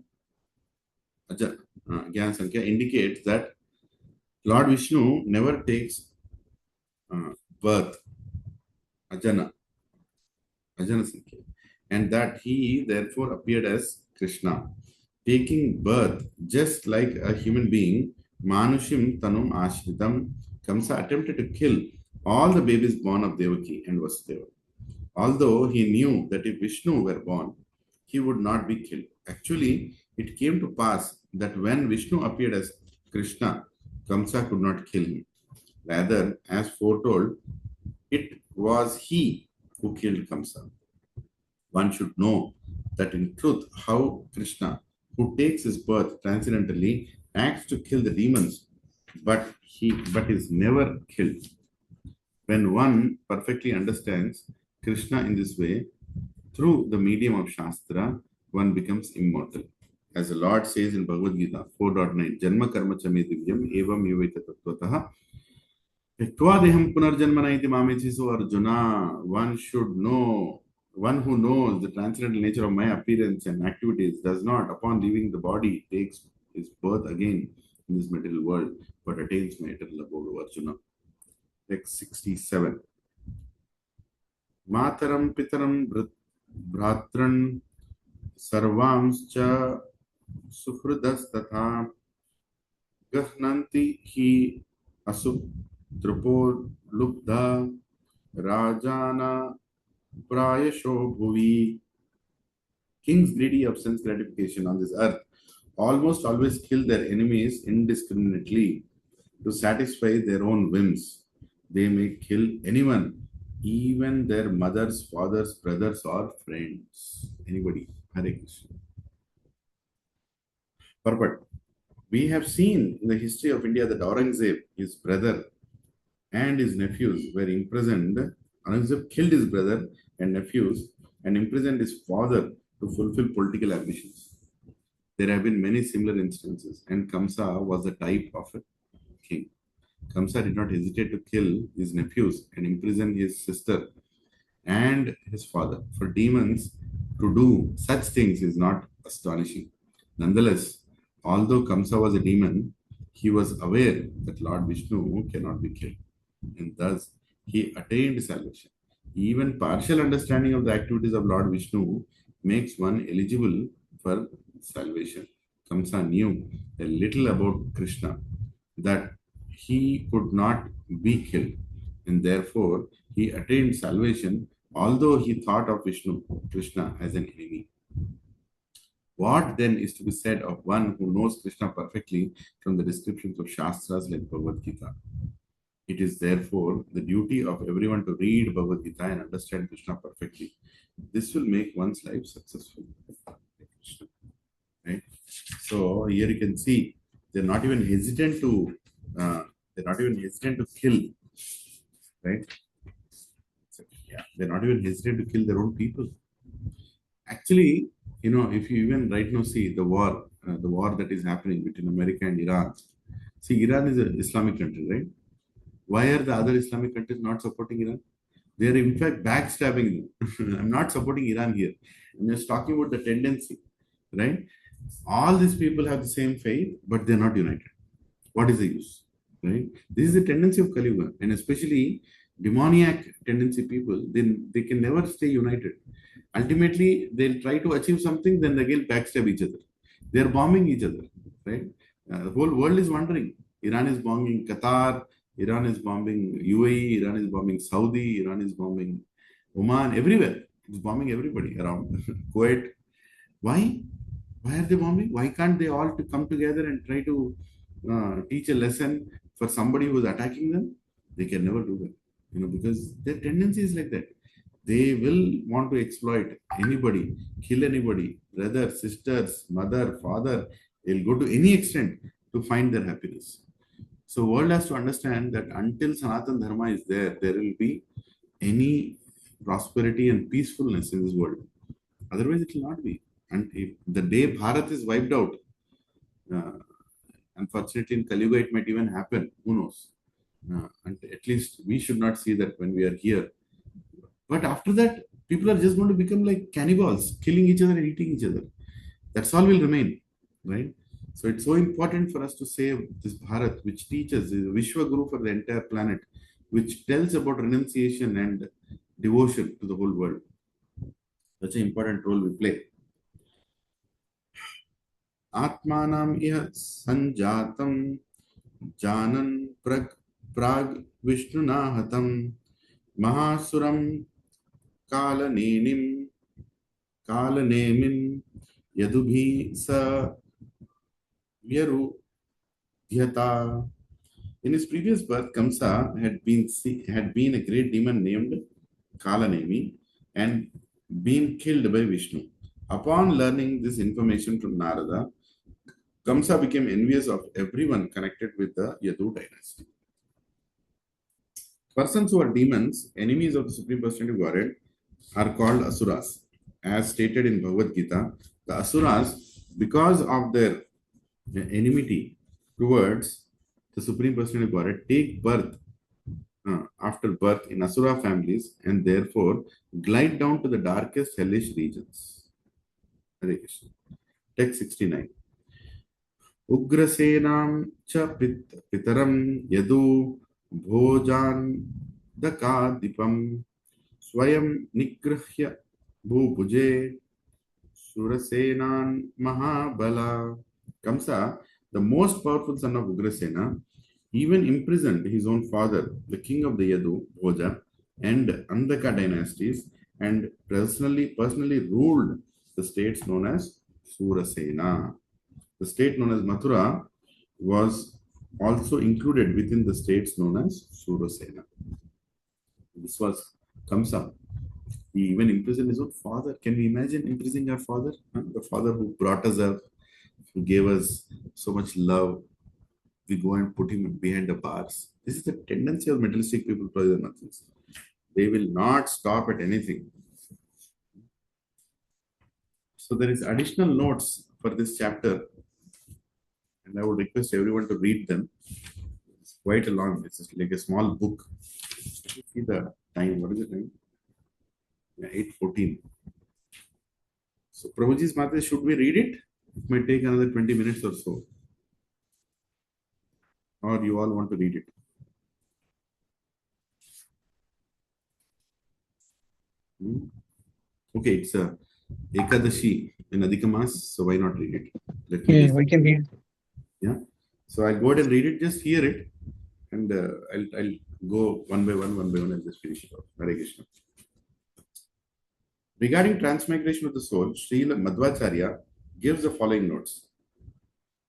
Jnana Sankhya indicates that Lord Vishnu never takes birth, Ajana Sankhya, and that he therefore appeared as Krishna, taking birth just like a human being. Manushim Tanum Ashritam, Kamsa attempted to kill all the babies born of Devaki and Vasudeva. Although he knew that if Vishnu were born, he would not be killed. Actually, it came to pass that when Vishnu appeared as Krishna, Kamsa could not kill him. Rather, as foretold, it was he who killed Kamsa. One should know that in truth, how Krishna, who takes his birth transcendentally, acts to kill the demons, but is never killed. When one perfectly understands Krishna in this way, through the medium of Shastra, one becomes immortal. As the Lord says in Bhagavad Gita 4.9, Janma karma chame divyam evam yuvaita tattvataha Ektvadeham punarjanmana iti mameti. So Arjuna, one who knows the transcendental nature of my appearance and activities does not, upon leaving the body, takes his birth again in this material world, but attains my eternal abode, O Arjuna. Text 67. Mataram pitaram bhratran sarvamscha sufrudas tatha gahnanti hi asudrupo lubdha rajana prayasho bhuvi. Kings greedy of sense gratification on this earth almost always kill their enemies indiscriminately to satisfy their own whims. They may kill anyone, even their mothers, fathers, brothers, or friends. Anybody. Hare Krishna. Perfect. We have seen in the history of India that Aurangzeb, his brother, and his nephews were imprisoned. Aurangzeb killed his brother and nephews and imprisoned his father to fulfill political ambitions. There have been many similar instances, and Kamsa was the type of a king. Kamsa did not hesitate to kill his nephews and imprison his sister and his father. For demons to do such things is not astonishing. Nonetheless, although Kamsa was a demon, he was aware that Lord Vishnu cannot be killed, and thus he attained salvation. Even partial understanding of the activities of Lord Vishnu makes one eligible for salvation. Kamsa knew a little about Krishna, that he could not be killed, and therefore he attained salvation, although he thought of Vishnu, Krishna, as an enemy. What then is to be said of one who knows Krishna perfectly from the descriptions of Shastras like Bhagavad Gita? It is therefore the duty of everyone to read Bhagavad Gita and understand Krishna perfectly. This will make one's life successful. Right? So here you can see they're not even hesitant to kill. Right? Yeah, they're not even hesitant to kill their own people. Actually, if you even right now see the war that is happening between America and Iran. See, Iran is an Islamic country, right? Why are the other Islamic countries not supporting Iran? They are in fact backstabbing them. I'm not supporting Iran here. I'm just talking about the tendency, right? All these people have the same faith, but they're not united. What is the use, right? This is the tendency of Kali Yuga, and especially demoniac tendency people. Then they can never stay united. Ultimately, they'll try to achieve something, then again backstab each other. They're bombing each other, right? The whole world is wondering. Iran is bombing Qatar, Iran is bombing UAE, Iran is bombing Saudi, Iran is bombing Oman, everywhere. It's bombing everybody around. Kuwait. Why? Why are they bombing? Why can't they all to come together and try to teach a lesson for somebody who is attacking them? They can never do that, because their tendency is like that. They will want to exploit anybody, kill anybody, brother, sisters, mother, father. They'll go to any extent to find their happiness. So world has to understand that until Sanatan Dharma is there, there will be any prosperity and peacefulness in this world. Otherwise, it will not be. And if the day Bharat is wiped out, uh, unfortunately in Kali Yuga it might even happen. Who knows? And at least we should not see that when we are here. But after that, people are just going to become like cannibals, killing each other and eating each other. That's all will remain, right? So it's so important for us to save this Bharat, which teaches, is a Vishwa Guru for the entire planet, which tells about renunciation and devotion to the whole world. That's an important role we play. Atmanam iha sanjatam janan prag vishnuna hatam mahasuram kalanenim kalanemin yadubhi sa vyarudhyata. In his previous birth, Kamsa had been a great demon named Kalanemi and been killed by Vishnu. Upon learning this information from Narada, Kamsa became envious of everyone connected with the Yadu dynasty. Persons who are demons, enemies of the Supreme Personality of Godhead, are called Asuras. As stated in Bhagavad Gita, the Asuras, because of their enmity towards the Supreme Personality of Godhead, take birth after birth in Asura families and therefore glide down to the darkest hellish regions. Hare Krishna. Text 69. Ugrasenam cha pitaram yadu bhojan dakadipam swayam nigrahya bhubuje surasenan mahabala. Kamsa, the most powerful son of Ugrasena, even imprisoned his own father, the king of the Yadu, Bhoja, and Andhaka dynasties, and personally ruled the states known as Surasena. The state known as Mathura was also included within the states known as Surasena. This was Kamsa. He even imprisoned his own father. Can we imagine imprisoning our father? The father who brought us up, who gave us so much love. We go and put him behind the bars. This is the tendency of materialistic people, brothers and sisters. They will not stop at anything. So there is additional notes for this chapter, and I would request everyone to read them. It's quite a long. It's just like a small book. Let me see the time. What is the time? 8:14. So Prabhuji's Mata, should we read it? It might take another 20 minutes or so. Or you all want to read it? Okay, it's a Ekadashi in Adhikamas, so why not read it? Let me Yeah, we can read. Yeah. So I'll go ahead and read it, just hear it, and I'll go one by one, and just finish it off. Hare Krishna. Regarding transmigration of the soul, Srila Madhvacharya gives the following notes.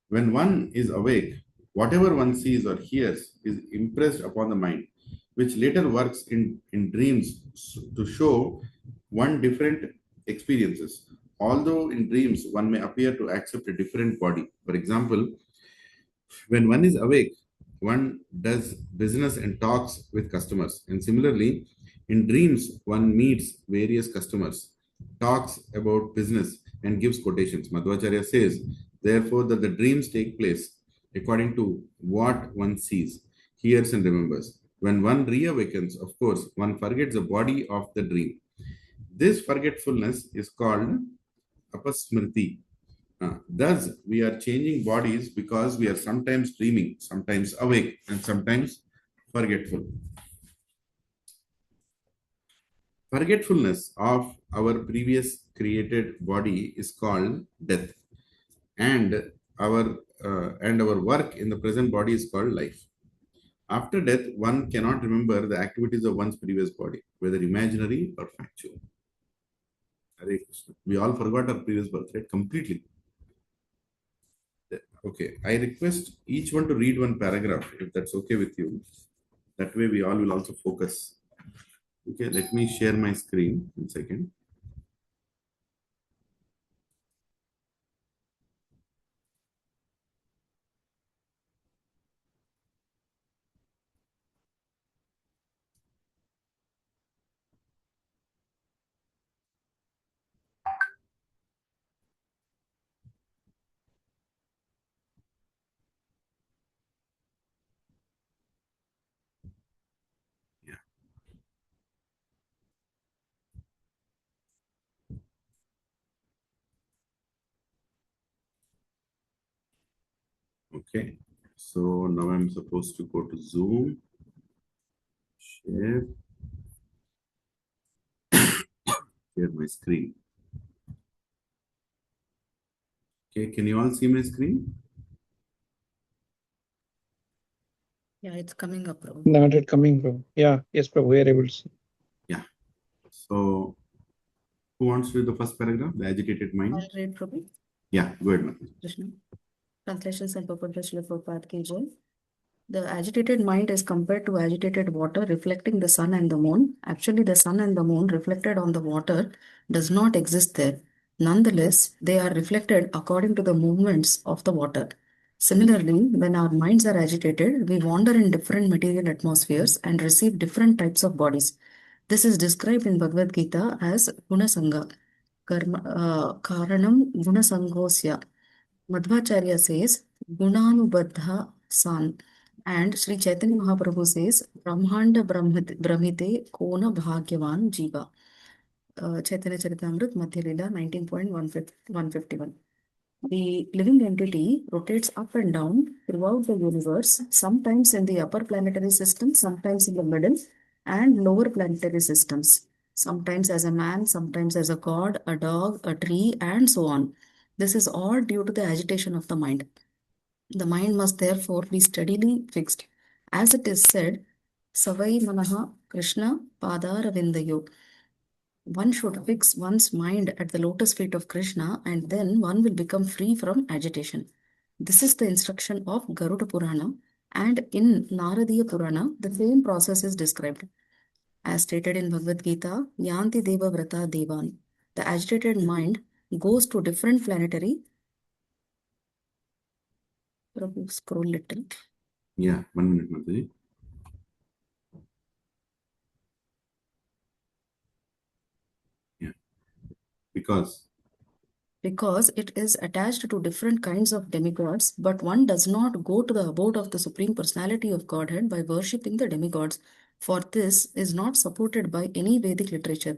When one is awake, whatever one sees or hears is impressed upon the mind, which later works in dreams to show one different experiences. Although in dreams, one may appear to accept a different body. For example, when one is awake, one does business and talks with customers. And similarly, In dreams, one meets various customers, talks about business, and gives quotations. Madhvacharya says, therefore, that the dreams take place according to what one sees, hears, and remembers. When one reawakens, of course, one forgets the body of the dream. This forgetfulness is called apasmriti. Thus, we are changing bodies because we are sometimes dreaming, sometimes awake, and sometimes forgetful. Forgetfulness of our previous created body is called death, and our work in the present body is called life. After death, one cannot remember the activities of one's previous body, whether imaginary or factual. Hare Krishna. We all forgot our previous birth, right? Completely. Okay, I request each one to read one paragraph, if that's okay with you. That way, we all will also focus. Okay, let me share my screen. 1 second. Yeah, okay. So now I'm supposed to go to Zoom, share, share my screen. Okay, can you all see my screen? Yeah, it's coming up, Prabhu. Not yet coming, bro. Yeah, yes, bro. We are able to see. Yeah. So who wants to read the first paragraph? The agitated mind. I'll read, Prabhu. Yeah, go ahead, Mataji. Krishna. Translations and purpose of Prabhupada ki jai. The agitated mind is compared to agitated water reflecting the sun and the moon. Actually, the sun and the moon reflected on the water does not exist there. Nonetheless, they are reflected according to the movements of the water. Similarly, when our minds are agitated, we wander in different material atmospheres and receive different types of bodies. This is described in Bhagavad Gita as Gunasanga. Karanam Gunasangosya. Madhvacharya says Gunanubadha San. And Sri Chaitanya Mahaprabhu says Brahmanda Brahmite Kona Bhagyavan Jiva. Chaitanya Charitamrita Madhya Lila 19.151. The living entity rotates up and down throughout the universe, sometimes in the upper planetary system, sometimes in the middle and lower planetary systems, sometimes as a man, sometimes as a god, a dog, a tree, and so on. This is all due to the agitation of the mind. The mind must therefore be steadily fixed. As it is said, Savai Manaha Krishna Padaravindayo. One should fix one's mind at the lotus feet of Krishna and then one will become free from agitation. This is the instruction of Garuda Purana, and in Naradiya Purana, the same process is described. As stated in Bhagavad Gita, Yanti Deva Vrata Devan. The agitated mind goes to different planetary. Prabhu, scroll little. Yeah, 1 minute, Mataji. Yeah, because Because it is attached to different kinds of demigods, but one does not go to the abode of the Supreme Personality of Godhead by worshipping the demigods, for this is not supported by any Vedic literature.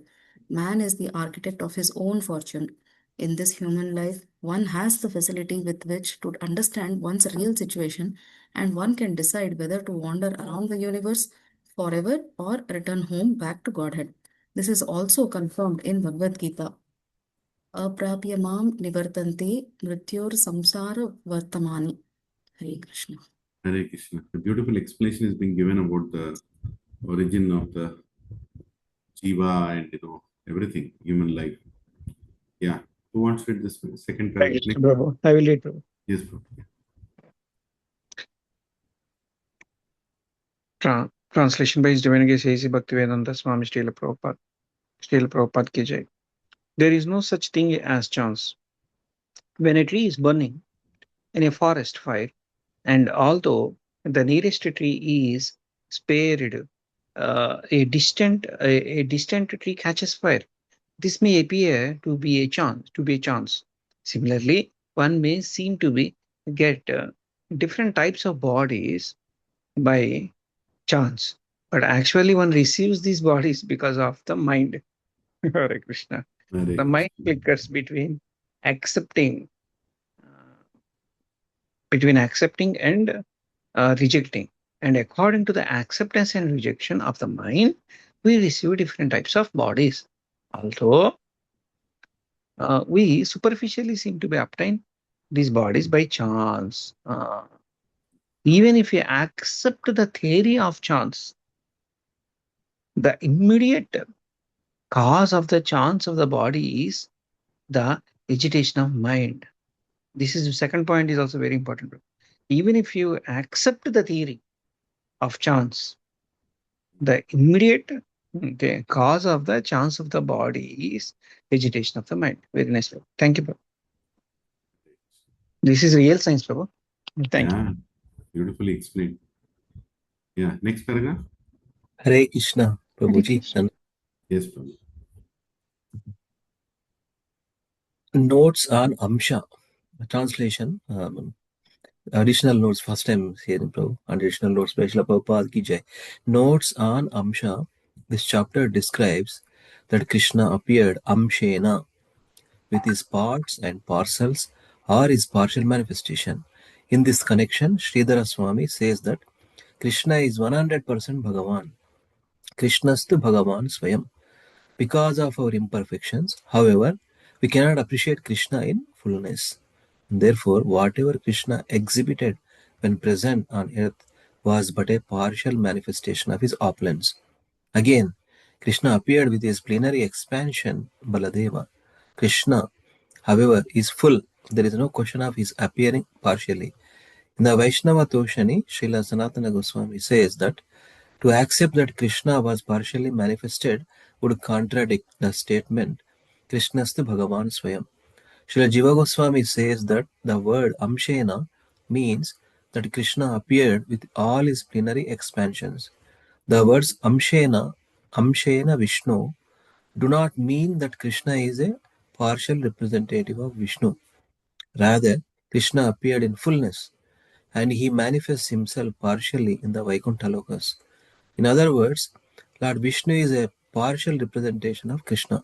Man is the architect of his own fortune. In this human life, one has the facility with which to understand one's real situation, and one can decide whether to wander around the universe forever or return home back to Godhead. This is also confirmed in Bhagavad Gita. अप्राप्य माम निवर्तन्ते मृत्योर संसार वर्तमानि. Hare Krishna. Hare Krishna. A beautiful explanation is being given about the origin of the Jiva and everything, human life. Yeah. Who wants to read this second Hare paragraph? Krishna, Prabhu. I will read, Prabhu. Yes, bro. Translation by His Divine Grace A.C. Bhaktivedanta Swami Srila Prabhupada. Srila Prabhupada ki jai. There is no such thing as chance. When a tree is burning in a forest fire, and although the nearest tree is spared, a distant tree catches fire. This may appear to be a chance. Similarly, one may seem to get different types of bodies by chance, but actually one receives these bodies because of the mind. Hare Krishna. Hare The mind Krishna. flickers accepting, between accepting and rejecting. And according to the acceptance and rejection of the mind, we receive different types of bodies. Although we superficially seem to be obtain these bodies by chance. Even if we accept the theory of chance, the immediate cause of the chance of the body is the agitation of mind. This is the second point is also very important. Even if you accept the theory of chance, the immediate the cause of the chance of the body is agitation of the mind. Very nice. Prabhu. Thank you, Prabhu. This is real science, Prabhu. Thank you. Yeah, beautifully explained. Yeah, next paragraph. Hare Krishna, Hare Prabhuji. Krishna. And Yes, Prabhu. notes on Amsha. Translation. Additional notes. First time hearing, Prabhu. Additional notes by Srila Prabhupada ki jai. Notes on Amsha. This chapter describes that Krishna appeared Amshena with his parts and parcels or his partial manifestation. In this connection, Sridhara Swami says that Krishna is 100% Bhagavan. Krishnastu Bhagavan Swayam. Because of our imperfections, however, we cannot appreciate Krishna in fullness. Therefore, whatever Krishna exhibited when present on earth was but a partial manifestation of his opulence. Again, Krishna appeared with his plenary expansion, Baladeva. Krishna, however, is full. There is no question of his appearing partially. In the Vaishnava Toshani, Srila Sanatana Goswami says that to accept that Krishna was partially manifested would contradict the statement Krishnastu Bhagavan Swayam. Srila Jiva Goswami says that the word Amshena means that Krishna appeared with all his plenary expansions. The words Amshena Vishnu do not mean that Krishna is a partial representative of Vishnu. Rather, Krishna appeared in fullness and he manifests himself partially in the Vaikuntha Lokas. In other words, Lord Vishnu is a partial representation of Krishna.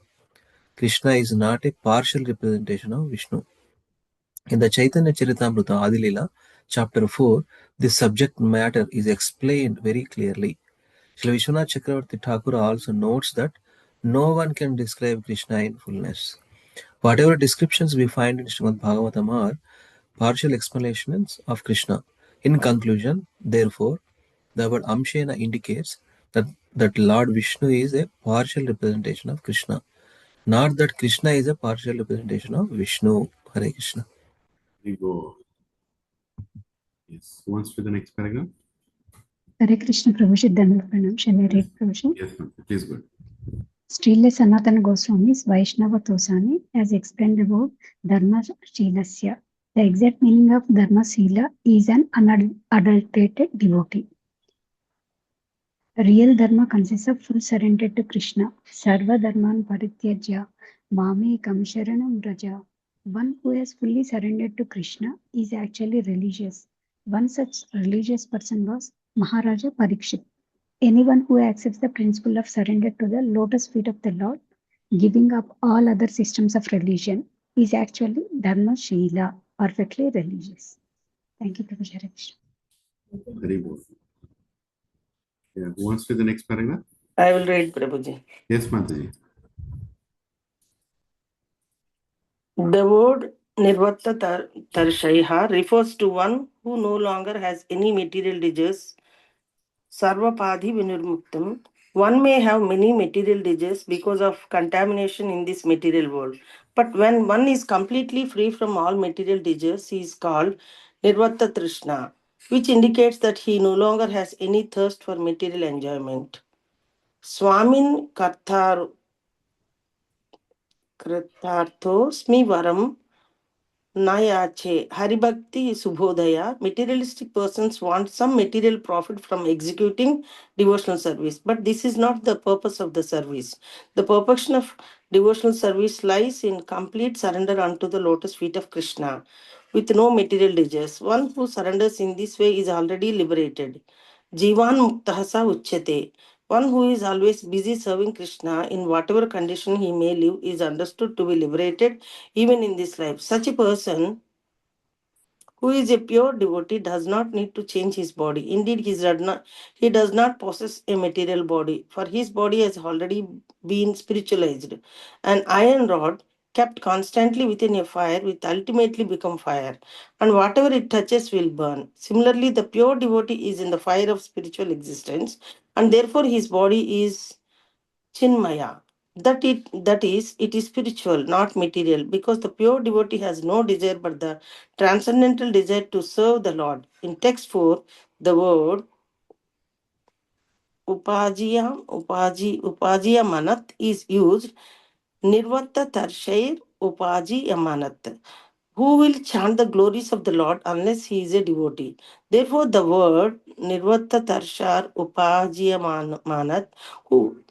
Krishna is not a partial representation of Vishnu. In the Chaitanya Charitamrita Adilila, chapter 4, this subject matter is explained very clearly. Srila Vishwanath Chakravarti Thakur also notes that no one can describe Krishna in fullness. Whatever descriptions we find in Srimad Bhagavatam are partial explanations of Krishna. In conclusion, therefore, the word Amshena indicates that Lord Vishnu is a partial representation of Krishna, not that Krishna is a partial representation of Vishnu. Hare Krishna. We go. Yes. Who wants to the next paragraph? Hare Krishna Prabhuji Dhanavad Pranam. Shall I Yes. read Prabhuji? Yes, ma'am. Please go. Srila Sanatana Goswami's Vaishnava Tosani has explained about Dharma Shilasya. The exact meaning of Dharma Sila is an unadulterated devotee. Real Dharma consists of full surrender to Krishna. Sarva Dharman Parityajya Mamekam Sharanam Raja. One who has fully surrendered to Krishna is actually religious. One such religious person was Maharaja Parikshit. Anyone who accepts the principle of surrender to the lotus feet of the Lord, giving up all other systems of religion, is actually Dharma Shila, perfectly religious. Thank you, Prabhu Hare Krishna. Very good. Yeah. Who wants to the next paragraph? I will read, Prabhuji. Yes, Mataji. The word Nirvatta Tarshaiha refers to one who no longer has any material desires, Sarvapadhi Vinurmuktam. One may have many material desires because of contamination in this material world. But when one is completely free from all material desires, he is called Nirvatta Trishna, which indicates that he no longer has any thirst for material enjoyment. Swamin Karthartho Smi Varam Nayache, Haribhakti Subhodaya. Materialistic persons want some material profit from executing devotional service, but this is not the purpose of the service. The purpose of devotional service lies in complete surrender unto the lotus feet of Krishna with no material desires. One who surrenders in this way is already liberated. Jivan Muktahasa Uchyate. One who is always busy serving Krishna in whatever condition he may live is understood to be liberated even in this life. Such a person who is a pure devotee does not need to change his body. Indeed, he does not possess a material body, for his body has already been spiritualized. An iron rod kept constantly within a fire will ultimately become fire, and whatever it touches will burn. Similarly, the pure devotee is in the fire of spiritual existence, and therefore his body is Chinmaya. It is spiritual, not material, because the pure devotee has no desire but the transcendental desire to serve the Lord. In text 4, the word upajiya manat is used. Nirvatta tarshair upajiya manat. Who will chant the glories of the Lord unless he is a devotee? Therefore, the word nirvatta tarshar upajiya manat, who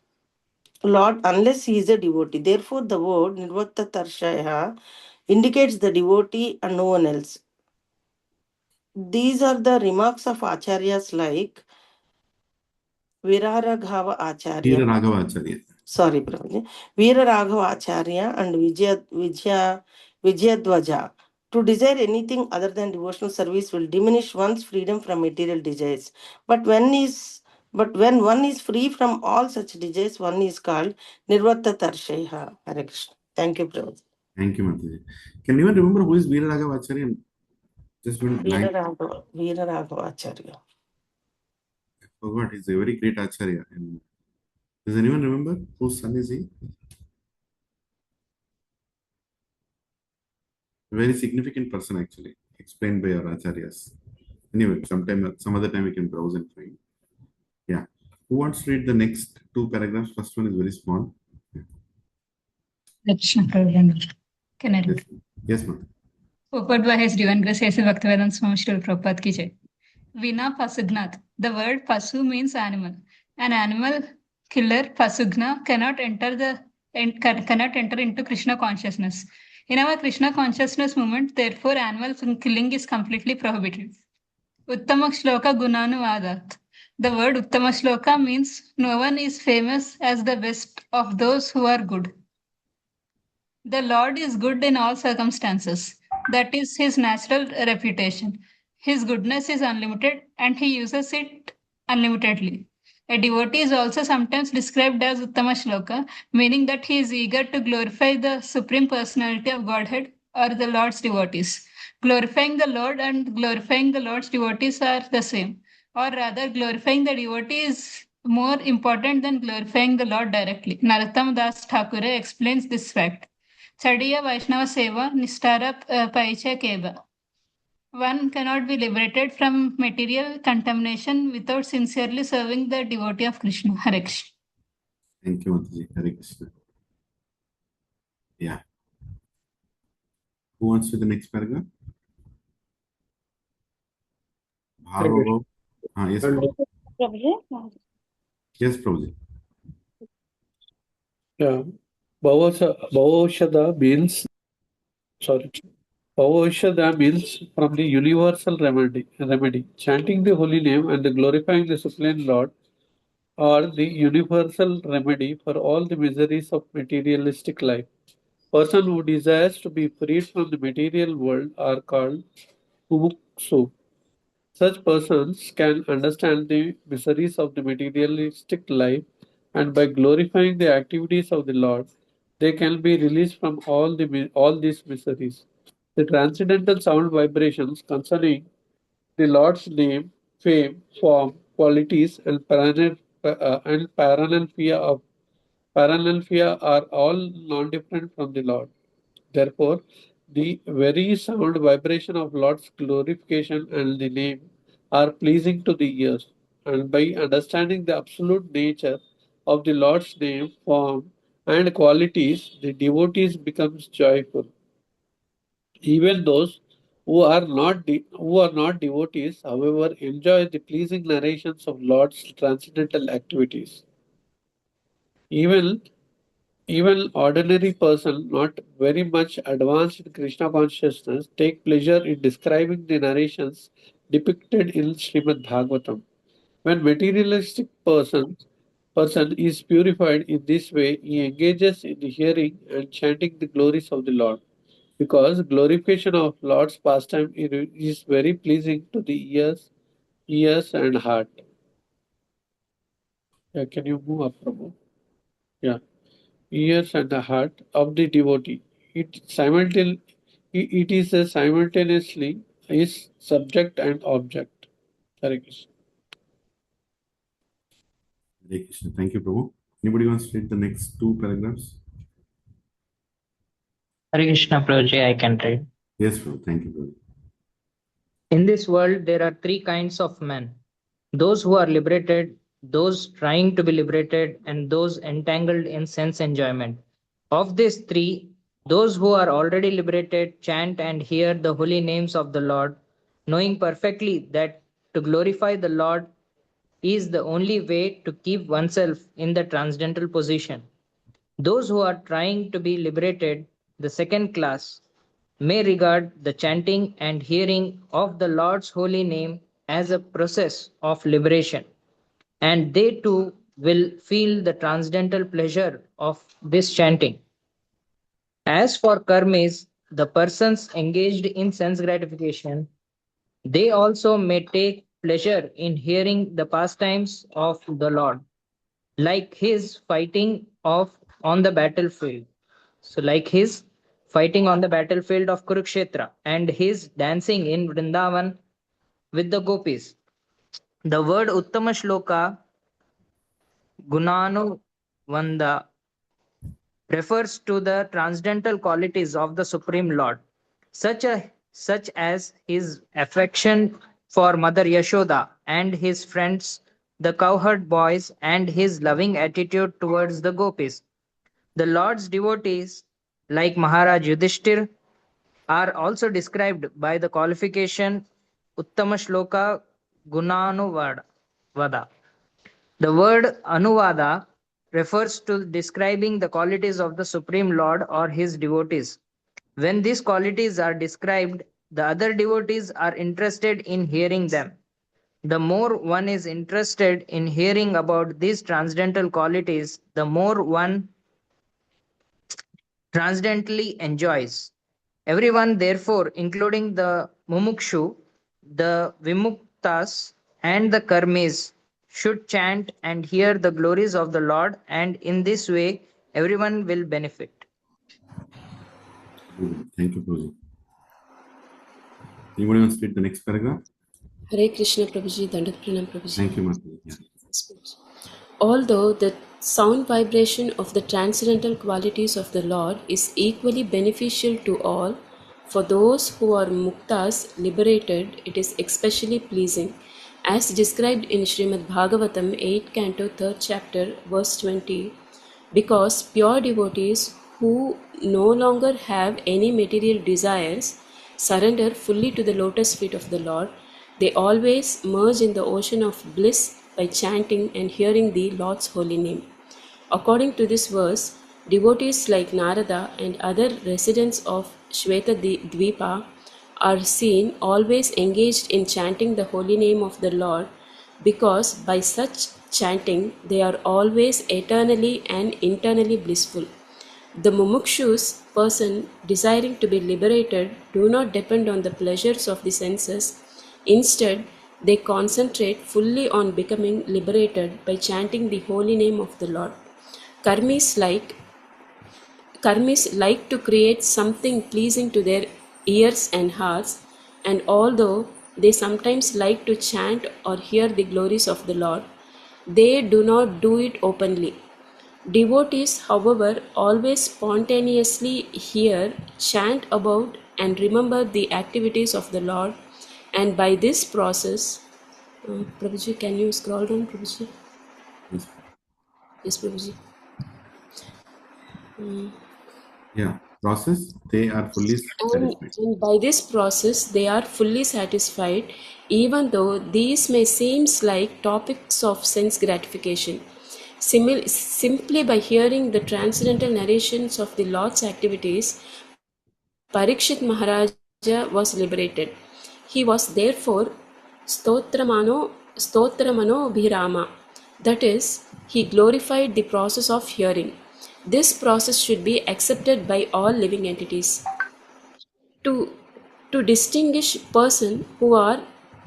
Lord, unless he is a devotee. Therefore, the word Nirvatta Tarshaya indicates the devotee and no one else. These are the remarks of acharyas like Viraraghava Acharya. Veera Raghava Acharya. Sorry, Prabhuji. Viraraghava Acharya and Vijayadwaja. To desire anything other than devotional service will diminish one's freedom from material desires. But when one is free from all such desires, one is called Nirvatta Tarshaya. Hare Krishna. Thank you, Prabhuji. Thank you, Mataji. Can anyone remember who is Veera Raghava Acharya? Just one blank. Viraraghava Acharya. I forgot. He's a very great Acharya. And does anyone remember whose son is he? A very significant person, actually, explained by our Acharyas. Anyway, some other time we can browse and find. Yeah. Who wants to read the next two paragraphs? First one is very small. Krishna Prabhupada. Can I read? Yes, ma'am. Purport by His Divine Grace A.C. Bhaktivedanta Swami Srila Prabhupada ki jai. Vina Pasugnath. The word Pasu means animal. An animal killer, Pasugna, cannot enter into Krishna consciousness. In our Krishna consciousness movement, therefore, animal killing is completely prohibited. Uttama Shloka Gunanuvadat. The word Uttama Shloka means no one is famous as the best of those who are good. The Lord is good in all circumstances. That is his natural reputation. His goodness is unlimited and he uses it unlimitedly. A devotee is also sometimes described as Uttama Shloka, meaning that he is eager to glorify the Supreme Personality of Godhead or the Lord's devotees. Glorifying the Lord and glorifying the Lord's devotees are the same, or rather, glorifying the devotee is more important than glorifying the Lord directly. Narottam Das Thakure explains this fact. Chadiya Vaishnava Seva Nistara Paicha Keba. One cannot be liberated from material contamination without sincerely serving the devotee of Krishna. Hare Krishna. Thank you, Mataji. Hare Krishna. Yeah. Who wants to the next paragraph? Bhava. Yes, Prabhu. Yes, Prabhuji. Yeah. Bhavaushada means from the universal remedy. Chanting the holy name and glorifying the Supreme Lord are the universal remedy for all the miseries of materialistic life. Person who desires to be freed from the material world are called mumuksu. Such persons can understand the miseries of the materialistic life, and by glorifying the activities of the Lord, they can be released from all these miseries. The transcendental sound vibrations concerning the Lord's name, fame, form, qualities, and parallelphia are all non-different from the Lord. Therefore, the very sound vibration of Lord's glorification and the name are pleasing to the ears. And by understanding the absolute nature of the Lord's name, form, and qualities, the devotees becomes joyful. Even those who are not devotees, however, enjoy the pleasing narrations of Lord's transcendental activities. Even ordinary person not very much advanced in Krishna consciousness take pleasure in describing the narrations depicted in Srimad Bhagavatam. When materialistic person is purified in this way, he engages in hearing and chanting the glories of the Lord, because glorification of Lord's pastime is very pleasing to the ears and heart. Yeah, can you move up, Prabhu? Yeah, ears and the heart of the devotee. It is a simultaneously is subject and object. Hare Krishna. Hare Krishna. Thank you, Prabhu. Anybody wants to read the next two paragraphs? Hare Krishna Prabhuji, I can read. Yes, Prabhu. Thank you, Prabhu. In this world, there are three kinds of men: those who are liberated, those trying to be liberated, and those entangled in sense enjoyment. Of these three, those who are already liberated chant and hear the holy names of the Lord, knowing perfectly that to glorify the Lord is the only way to keep oneself in the transcendental position. Those who are trying to be liberated, the second class, may regard the chanting and hearing of the Lord's holy name as a process of liberation, and they too will feel the transcendental pleasure of this chanting. As for karmis, the persons engaged in sense gratification, they also may take pleasure in hearing the pastimes of the Lord, like his fighting of on the battlefield. So, like his fighting on the battlefield of Kurukshetra and his dancing in Vrindavan with the gopis. The word Uttama Shloka Gunanu Vanda refers to the transcendental qualities of the Supreme Lord, such as his affection for Mother Yashoda and his friends, the cowherd boys, and his loving attitude towards the gopis. The Lord's devotees, like Maharaj Yudhishthir, are also described by the qualification Uttama Shloka Gunanuvada. The word Anuvada refers to describing the qualities of the Supreme Lord or his devotees. When these qualities are described, the other devotees are interested in hearing them. The more one is interested in hearing about these transcendental qualities, the more one transcendently enjoys. Everyone, therefore, including the mumukshu, the vimuktas, and the karmis, should chant and hear the glories of the Lord, and in this way, everyone will benefit. Thank you, Prabhu. Anybody wants to read the next paragraph? Hare Krishna Prabhuji, Dandat Pranam Prabhuji. Thank you, Mataji. Yeah. Although the sound vibration of the transcendental qualities of the Lord is equally beneficial to all, for those who are muktas, liberated, it is especially pleasing, as described in Srimad Bhagavatam 8 Canto 3rd chapter verse 20, because pure devotees who no longer have any material desires surrender fully to the lotus feet of the Lord. They always merge in the ocean of bliss by chanting and hearing the Lord's holy name. According to this verse, devotees like Narada and other residents of Shweta Dvipa are seen always engaged in chanting the holy name of the Lord, because by such chanting they are always eternally and internally blissful. The mumukshus person desiring to be liberated do not depend on the pleasures of the senses. Instead, they concentrate fully on becoming liberated by chanting the holy name of the Lord. Karmis like to create something pleasing to their ears and hearts, and although they sometimes like to chant or hear the glories of the Lord, they do not do it openly. Devotees, however, always spontaneously hear, chant about, and remember the activities of the Lord, and by this process, Prabhuji, can you scroll down, Prabhuji? Yes. Yes, Prabhuji. Yeah. process, they are fully satisfied. And by this process, they are fully satisfied, even though these may seem like topics of sense gratification. Simply by hearing the transcendental narrations of the Lord's activities, Parikshit Maharaja was liberated. He was therefore Stotramano Bhirama, that is, he glorified the process of hearing. This process should be accepted by all living entities. To, to distinguish persons who are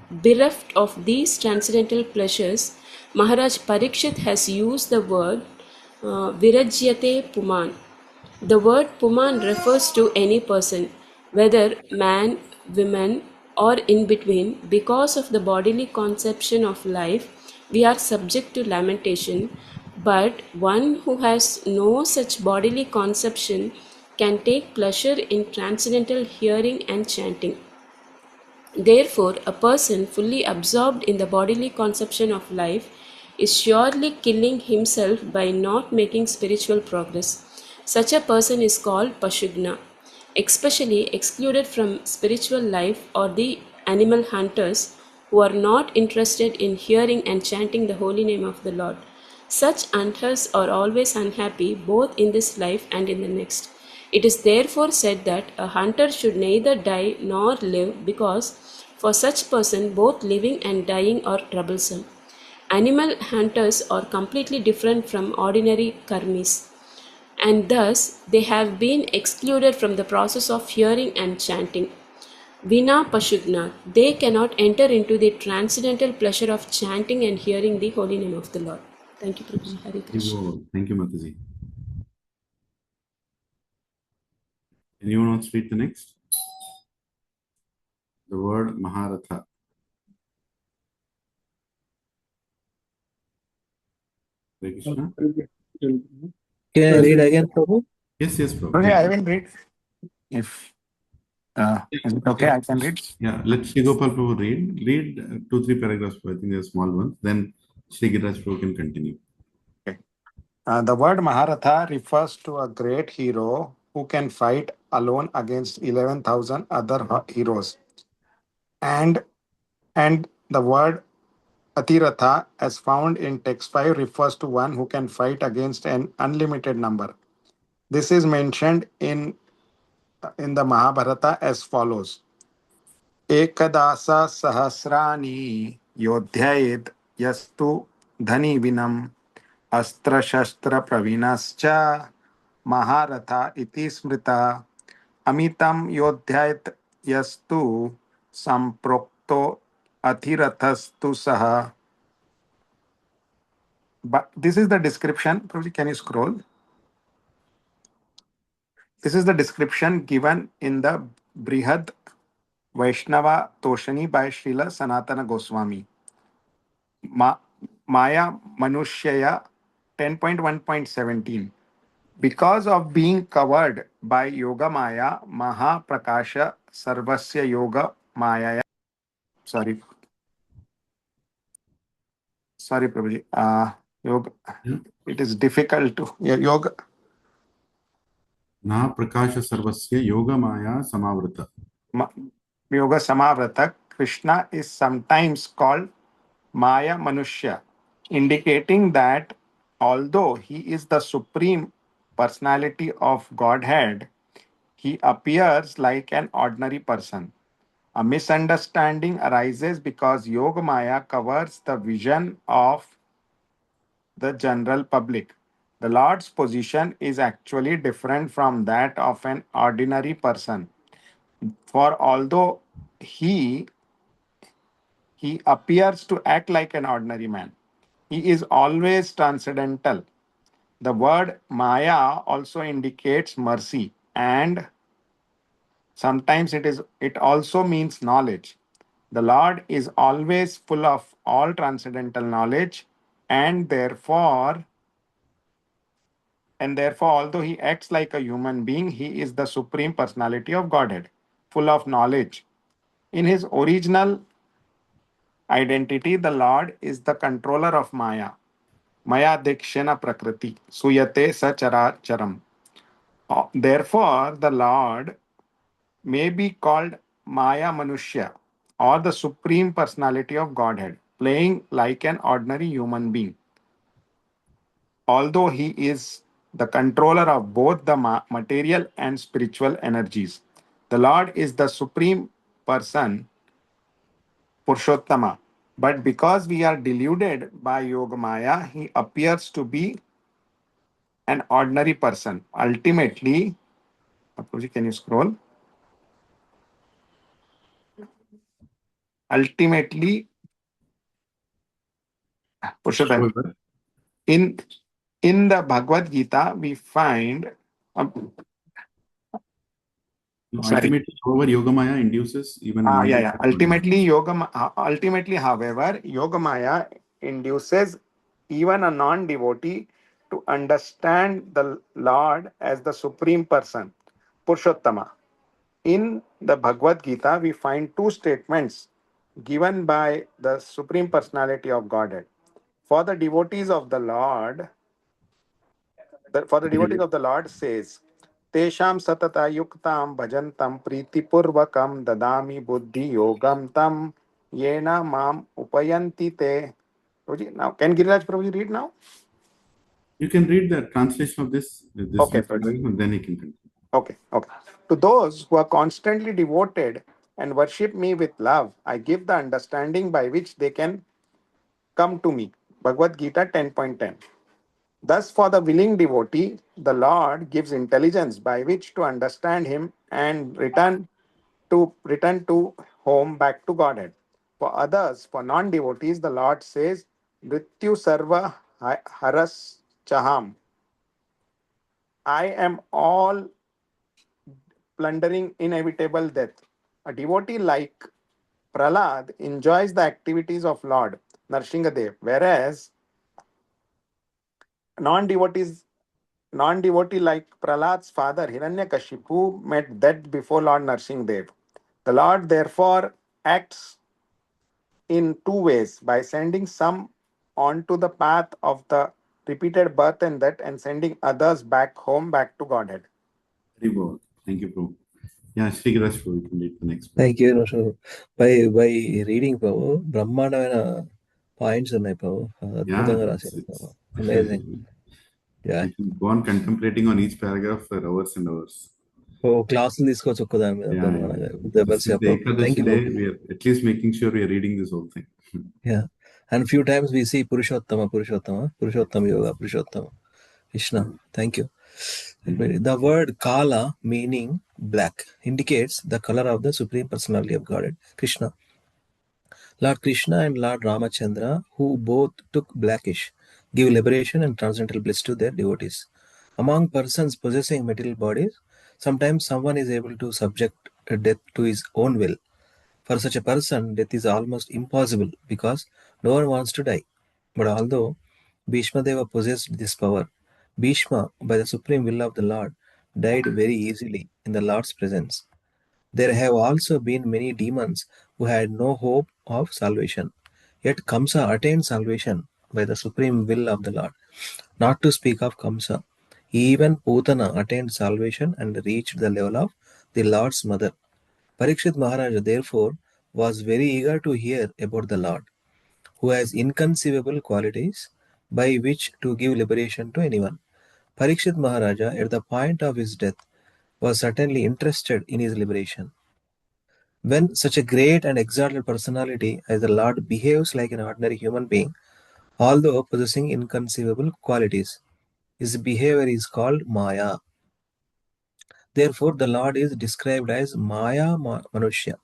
bereft of these transcendental pleasures, Maharaj Parikshit has used the word Virajyate Puman. The word Puman refers to any person, whether man, woman, or in between. Because of the bodily conception of life, we are subject to lamentation, but one who has no such bodily conception can take pleasure in transcendental hearing and chanting. Therefore, a person fully absorbed in the bodily conception of life is surely killing himself by not making spiritual progress. Such a person is called Pashugna, especially excluded from spiritual life or the animal hunters who are not interested in hearing and chanting the holy name of the Lord. Such hunters are always unhappy both in this life and in the next. It is therefore said that a hunter should neither die nor live, because for such person both living and dying are troublesome. Animal hunters are completely different from ordinary karmis, and thus they have been excluded from the process of hearing and chanting. Vina Pashugna, they cannot enter into the transcendental pleasure of chanting and hearing the holy name of the Lord. Thank you, Prabhuji. Hare Krishna. Thank you, Mataji. Anyone else read the next? The word Maharatha. Hare Krishna. Can I read again, Prabhu? Yes, Prabhu. Okay, I will read. If is it okay, I can read. Yeah, let Shri Gopal Prabhu read. Read 2-3 paragraphs. I think they're small ones. Then Shri Giraj Prabhu can continue. Okay. The word Maharatha refers to a great hero who can fight alone against 11,000 other heroes. And the word Atiratha, as found in text 5, refers to one who can fight against an unlimited number. This is mentioned in the Mahabharata as follows. Ekadasa sahasrani yodhyayet yastu dhani vinam astra shastra pravinascha Maharatha iti smrita amitam yodhyayet yastu samprokto athirathastu saha. But this is the description. Probably, can you scroll? This is the description given in the Brihad Vaishnava Toshani by Srila Sanatana Goswami. Maya Manushya 10.1.17. Because of being covered by Yoga Maya, Maha Prakasha Sarvasya Yoga Maya. Sorry, Prabhuji. Yoga. It is difficult to yoga. Maha Prakasha Sarvasya Yoga Maya Samavrata. Yoga Samavrata. Krishna is sometimes called Maya Manushya, indicating that although he is the supreme personality of Godhead, he appears like an ordinary person. A misunderstanding arises because Yoga Maya covers the vision of the general public. The Lord's position is actually different from that of an ordinary person. For although he appears to act like an ordinary man, he is always transcendental. The word Maya also indicates mercy, and sometimes it also means knowledge. The Lord is always full of all transcendental knowledge, and therefore, although he acts like a human being, he is the supreme personality of Godhead, full of knowledge. In his original identity, the Lord is the controller of Maya. Maya Dikshena Prakriti, Suyate Sachara Charam. Therefore, the Lord may be called Maya Manushya, or the Supreme Personality of Godhead, playing like an ordinary human being. Although he is the controller of both the material and spiritual energies, the Lord is the Supreme Person, Purushottama. But because we are deluded by Yogamaya, he appears to be an ordinary person. Ultimately, Apurji, can you scroll? Ultimately, Purushottam, However, in the Bhagavad Gita, we find. Um, sorry. ultimately, however, Yogamaya induces even a Yeah, yeah. non-devotee. Ultimately, however, Yogamaya induces even a non-devotee to understand the Lord as the Supreme Person, Purushottama. In the Bhagavad Gita, we find two statements given by the Supreme Personality of Godhead. For the devotees of the Lord, for the devotees of the Lord says, Tesham satata yuktam bhajantam pritipurvakam dadami buddhi yogam tam yena mam upayanti te. Prabhuji, now, can Giriraj Prabhuji read now? You can read the translation of this Okay, verse, and then you can continue. okay. To those who are constantly devoted and worship me with love, I give the understanding by which they can come to me. Bhagavad Gita 10.10. Thus, for the willing devotee, the Lord gives intelligence by which to understand Him and return to home back to Godhead. For others, for non-devotees, the Lord says, Mrityu sarva haras chaham. I am all plundering inevitable death. A devotee like Pralad enjoys the activities of Lord Narsinghadev, whereas non-devotees non-devotee like Prahlad's father Hiranyakashipu met death before Lord Narsinghadev. The Lord therefore acts in two ways, by sending some onto the path of the repeated birth and death and sending others back home, back to Godhead. Very Thank you, Prabhu. Yeah, Shri Girash, you can read the next one. Thank you. No, by reading, బ్రహ్మాండమైన points ఉన్నాయి అద్భుతంగా రాశారు amazing. You can go on contemplating on each paragraph for hours and hours. క్లాసులు తీసుకోవచ్చు ఒక్క దాని మీద బ్రహ్మాండంగా. This is the Ekadashi day. We are at least making sure we are reading this whole thing. Yeah, and few times we see Purushottama Yoga, Purushottama Krishna. Thank you. The word Kala, meaning black, indicates the color of the Supreme Personality of Godhead, Krishna. Lord Krishna and Lord Ramachandra, who both took blackish, give liberation and transcendental bliss to their devotees. Among persons possessing material bodies, sometimes someone is able to subject death to his own will. For such a person, death is almost impossible because no one wants to die. But although Bhishma Deva possessed this power, Bhishma, by the supreme will of the Lord, died very easily in the Lord's presence. There have also been many demons who had no hope of salvation. Yet Kamsa attained salvation by the supreme will of the Lord. Not to speak of Kamsa, even Putana attained salvation and reached the level of the Lord's mother. Parikshit Maharaja, therefore, was very eager to hear about the Lord, who has inconceivable qualities by which to give liberation to anyone. Parikshit Maharaja, at the point of his death, was certainly interested in his liberation. When such a great and exalted personality as the Lord behaves like an ordinary human being, although possessing inconceivable qualities, his behavior is called Maya. Therefore, the Lord is described as Maya Manushya.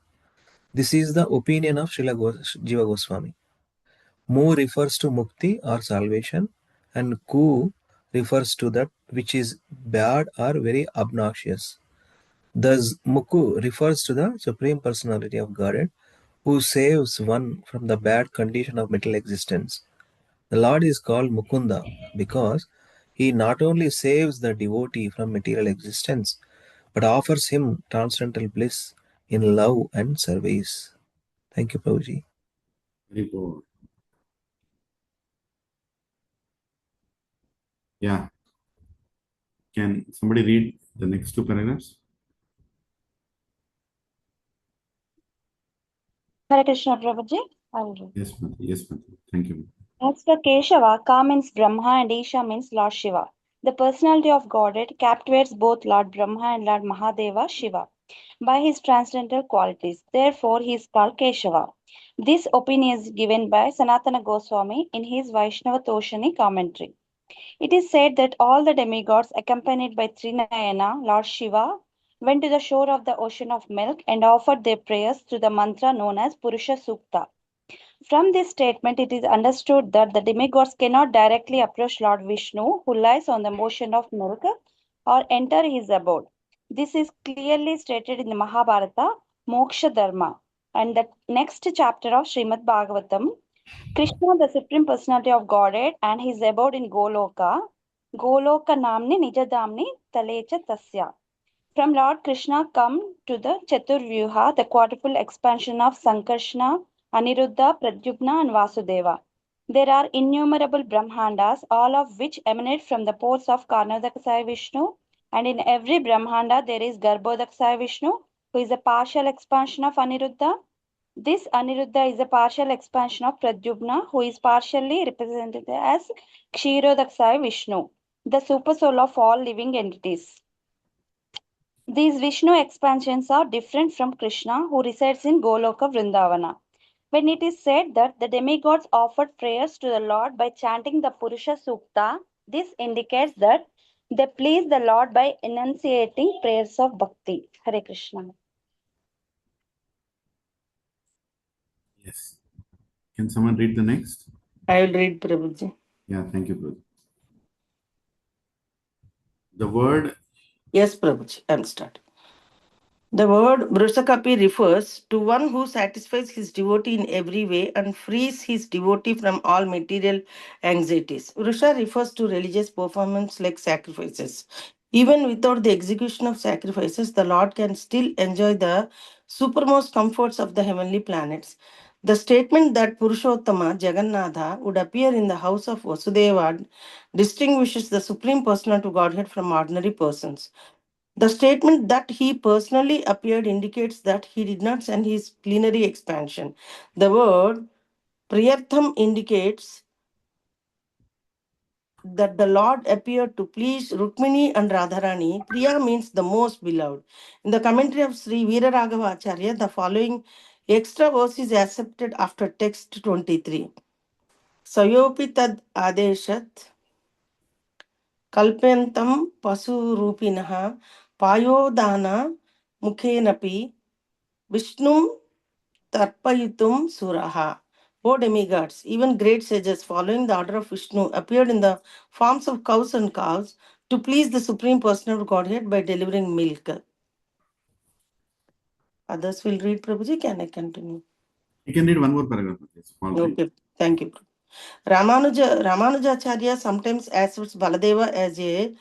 This is the opinion of Srila Jiva Goswami. Mu refers to mukti or salvation, and ku refers to that which is bad or very obnoxious. Thus, Mukku refers to the Supreme Personality of Godhead, who saves one from the bad condition of material existence. The Lord is called Mukunda because he not only saves the devotee from material existence, but offers him transcendental bliss in love and service. Thank you, Prabhuji. Very good. Yeah. Can somebody read The next two paragraphs. Hare Krishna Prabhuji. I will read. Yes, Mati. Yes, Mati. Thank you. As for Keshava, Ka means Brahma and Isha means Lord Shiva. The personality of Godhead captivates both Lord Brahma and Lord Mahadeva Shiva by his transcendental qualities. Therefore, he is called Keshava. This opinion is given by Sanatana Goswami in his Vaishnava Toshani commentary. It is said that all the demigods, accompanied by Trinayana, Lord Shiva, went to the shore of the ocean of milk and offered their prayers through the mantra known as Purusha Sukta. From this statement, it is understood that the demigods cannot directly approach Lord Vishnu, who lies on the ocean of milk, or enter his abode. This is clearly stated in the Mahabharata, Moksha Dharma, and the next chapter of Srimad Bhagavatam. Krishna, the Supreme Personality of Godhead, and his abode in Goloka, Goloka Namni Nijadamni Talecha Tasya. From Lord Krishna come to the Chaturvyuha, the quadruple expansion of Sankarshna, Aniruddha, Pradyumna, and Vasudeva. There are innumerable Brahmandas, all of which emanate from the pores of Karnodakasaya Vishnu, and in every Brahmanda there is Garbhodakasaya Vishnu, who is a partial expansion of Aniruddha. This Aniruddha is a partial expansion of Pradyumna, who is partially represented as Kshirodakasaya Vishnu, the supersoul of all living entities. These Vishnu expansions are different from Krishna, who resides in Goloka Vrindavana. When it is said that the demigods offered prayers to the Lord by chanting the Purusha Sukta, this indicates that they please the Lord by enunciating prayers of bhakti. Hare Krishna. Yes. Can someone read the next? I will read, Prabhuji. Yeah, thank you, brother. The word. Yes, Prabhuji, I am starting. The word Brusakapi refers to one who satisfies his devotee in every way and frees his devotee from all material anxieties. Vrusha refers to religious performance like sacrifices. Even without the execution of sacrifices, the Lord can still enjoy the supermost comforts of the heavenly planets. The statement that Purushottama Jagannatha would appear in the house of Vasudeva distinguishes the Supreme Personality of Godhead from ordinary persons. The statement that he personally appeared indicates that he did not send his plenary expansion. The word Priyartham indicates that the Lord appeared to please Rukmini and Radharani. Priya means the most beloved. In the commentary of Sri Veeraraghava Acharya, the following extra verse is accepted after text 23. Sayopi tad adeshat kalpentam pasurupinaha payodana mukhenapi Vishnum Tarpayitum Suraha. O demigods, even great sages following the order of Vishnu appeared in the forms of cows and calves to please the Supreme Personality of Godhead by delivering milk. Others will read, Prabhuji. Can I continue? You can read one more paragraph. Small read. Okay, thank you. Ramanujacharya sometimes asserts Baladeva as a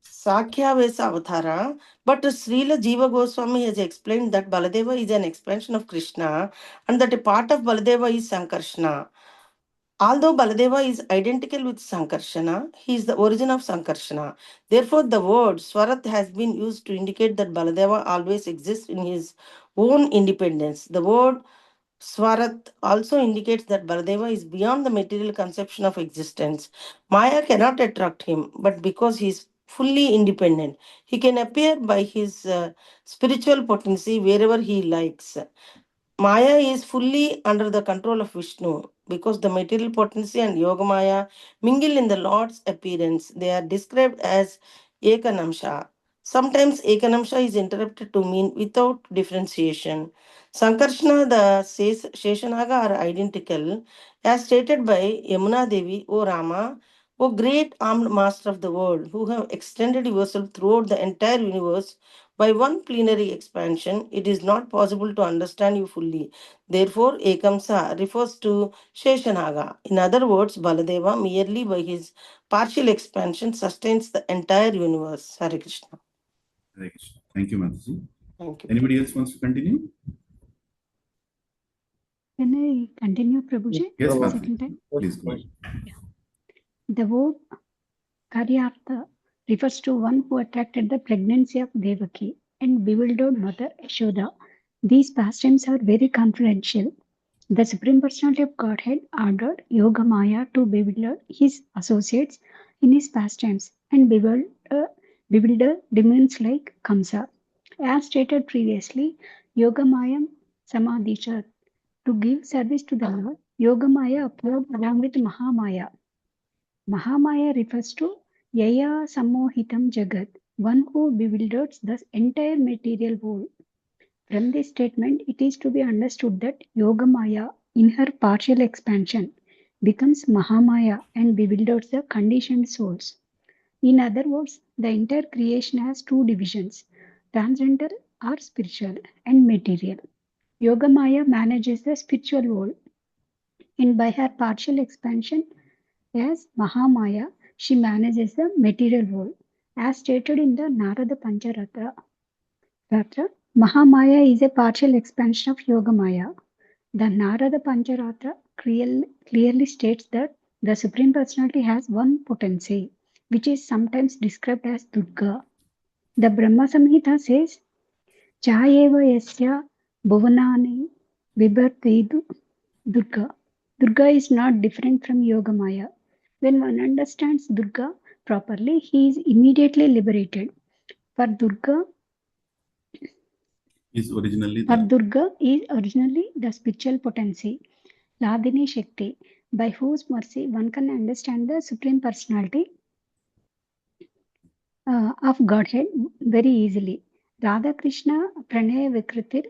Sakhyavesa Avatara, but Srila Jiva Goswami has explained that Baladeva is an expansion of Krishna and that a part of Baladeva is Sankarshana. Although Baladeva is identical with Sankarshana, he is the origin of Sankarshana. Therefore, the word Swarat has been used to indicate that Baladeva always exists in his own independence. The word Swarat also indicates that Baladeva is beyond the material conception of existence. Maya cannot attract him, but because he is fully independent, he can appear by his spiritual potency wherever he likes. Maya is fully under the control of Vishnu because the material potency and Yogamaya mingle in the Lord's appearance. They are described as Ekanamsha. Sometimes Ekanamsha is interpreted to mean without differentiation. Sankarshana, the Sheshanaga are identical, as stated by Yamuna Devi, O Rama, O great armed master of the world, who have extended yourself throughout the entire universe by one plenary expansion, it is not possible to understand you fully. Therefore, Ekamsa refers to Sheshanaga. In other words, Baladeva merely by his partial expansion sustains the entire universe. Hare Krishna. Hare Krishna. Thank you, Mataji. Thank you. Anybody else wants to continue? Can I continue, Prabhuji? Yes, The Mataji. second time? Please go ahead. The word Karyartha refers to one who attracted the pregnancy of Devaki and bewildered mother Yashoda. These pastimes are very confidential. The Supreme Personality of Godhead ordered Yogamaya to bewilder his associates in his pastimes and bewilder demons like Kamsa. As stated previously, Yogamayam Samadhisha. To give service to the Lord, Yogamaya appeared along with Mahamaya. Mahamaya refers to Yaya Sammohitam Jagat, one who bewilders the entire material world. From this statement, it is to be understood that Yogamaya, in her partial expansion, becomes Mahamaya and bewilders the conditioned souls. In other words, the entire creation has two divisions, transcendental or spiritual and material. Yogamaya manages the spiritual world, and by her partial expansion as Mahamaya, she manages the material world. As stated in the Narada Pancharatra, Mahamaya is a partial expansion of Yogamaya. The Narada Pancharatra clearly states that the Supreme Personality has one potency, which is sometimes described as Durga. The Brahma Samhita says, Chayeva yasya bhuvanani vibhartedu Durga. Durga is not different from Yogamaya. When one understands Durga properly, he is immediately liberated. For Durga Is originally the spiritual potency, Ladini Shakti, by whose mercy one can understand the Supreme Personality of Godhead very easily. Radha Krishna Pranaya Vikritir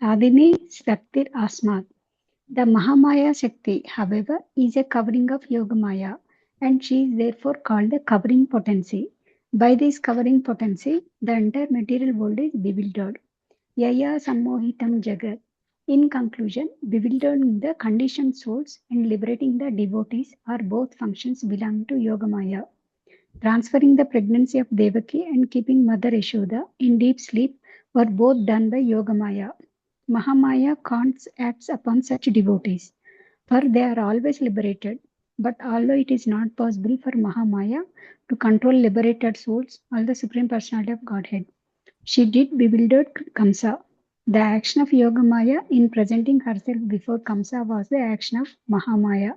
Ladini Shaktir Asmat. The Mahamaya Shakti, however, is a covering of Yogamaya, and she is therefore called the covering potency. By this covering potency, the entire material world is bewildered. Yaya Sammohitam Jagat. In conclusion, bewildering the conditioned souls and liberating the devotees are both functions belonging to Yogamaya. Transferring the pregnancy of Devaki and keeping Mother Yashoda in deep sleep were both done by Yogamaya. Mahamaya can't act upon such devotees, for they are always liberated. But although it is not possible for Mahamaya to control liberated souls or the Supreme Personality of Godhead, she did bewilder Kamsa. The action of Yogamaya in presenting herself before Kamsa was the action of Mahamaya,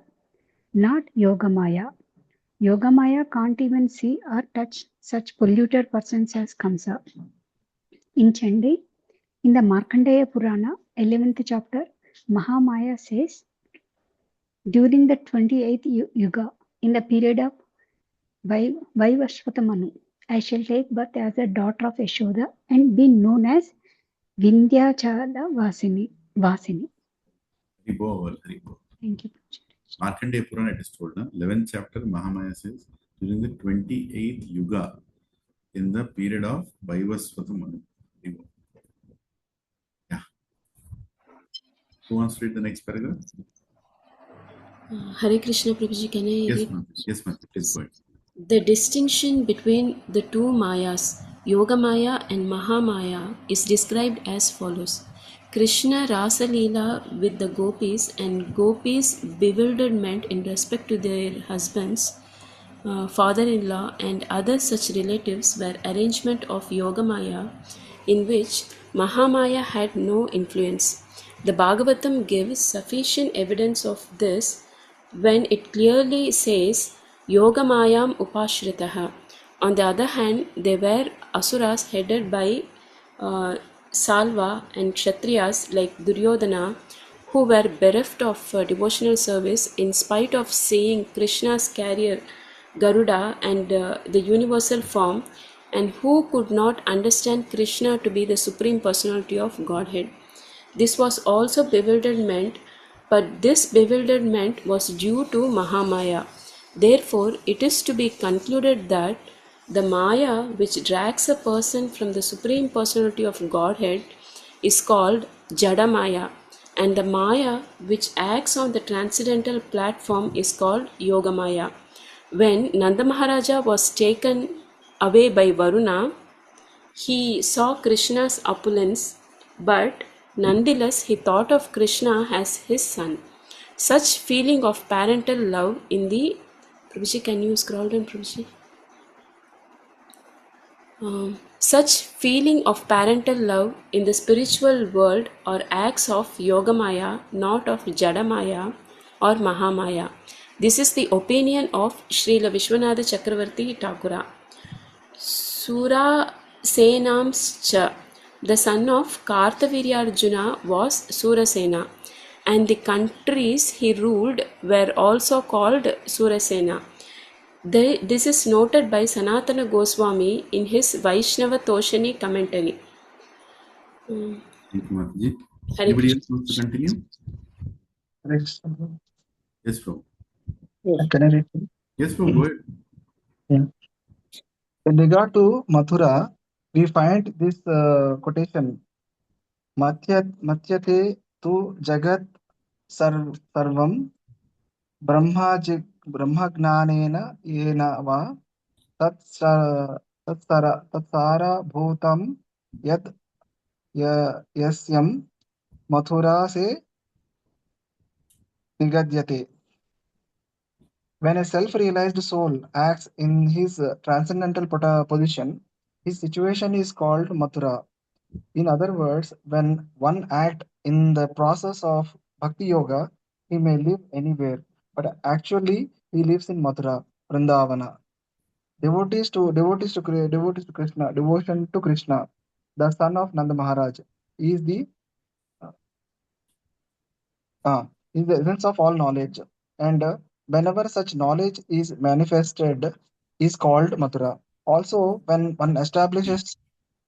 not Yogamaya. Yogamaya can't even see or touch such polluted persons as Kamsa. In Chandi, in the Markandeya Purana, 11th chapter, Mahamaya says, during the 28th Yuga, in the period of Vaivashvatamanu, I shall take birth as a daughter of Yashoda and be known as Vindhyachala Vasini. Haribo. Thank you. Markandeya Purana, it is told, 11th chapter, Mahamaya says, during the 28th Yuga, in the period of Vaivasvatamanu. Yeah. Who wants to read the next paragraph? Hare Krishna Prabhuji, can I Yes, read? ma'am. Yes, ma'am. Please go ahead. The distinction between the two Mayas, Yogamaya and Mahamaya, is described as follows. Krishna Rasa Leela with the gopis and gopis' bewilderment in respect to their husbands, father-in-law and other such relatives were arrangement of Yogamaya in which Mahamaya had no influence. The Bhagavatam gives sufficient evidence of this when it clearly says Yogamayam Upashritaha. On the other hand, they were asuras headed by Salva and Kshatriyas like Duryodhana, who were bereft of devotional service in spite of seeing Krishna's carrier Garuda and the universal form, and who could not understand Krishna to be the Supreme Personality of Godhead. This was also bewilderment, but this bewilderment was due to Mahamaya. Therefore, it is to be concluded that the Maya which drags a person from the Supreme Personality of Godhead is called Jadamaya, and the Maya which acts on the transcendental platform is called Yogamaya. When Nanda Maharaja was taken away by Varuna, he saw Krishna's opulence, but nonetheless he thought of Krishna as his son. Such feeling of parental love in the... Prabhuji, can you scroll down, Prabhuji? Such feeling of parental love in the spiritual world are acts of Yogamaya, not of Jadamaya or Mahamaya. This is the opinion of Srila Vishwanatha Chakravarti Thakura. Sura Senamscha, the son of Kartaviryarjuna, was Surasena, and the countries he ruled were also called Surasena. This is noted by Sanatana Goswami in his Vaishnava Toshani commentary. Thank you, Mataji. Hare Anybody Krishna. else wants to continue? Yes, bro. Can I read? Yes, bro, go ahead. Yeah. In regard to Mathura, we find this quotation: Mathyate tu jagat sarvam brahmagnanena yena va tatsara bhutam yad yasyam Mathura se nigadyate. When a self-realized soul acts in his transcendental position, his situation is called Mathura. In other words, when one acts in the process of Bhakti Yoga, he may live anywhere, but actually he lives in Mathura, Vrindavana. Devotees to Krishna, devotion to Krishna, the son of Nanda Maharaj, is the is the essence of all knowledge, and whenever such knowledge is manifested, is called Mathura. Also, when one establishes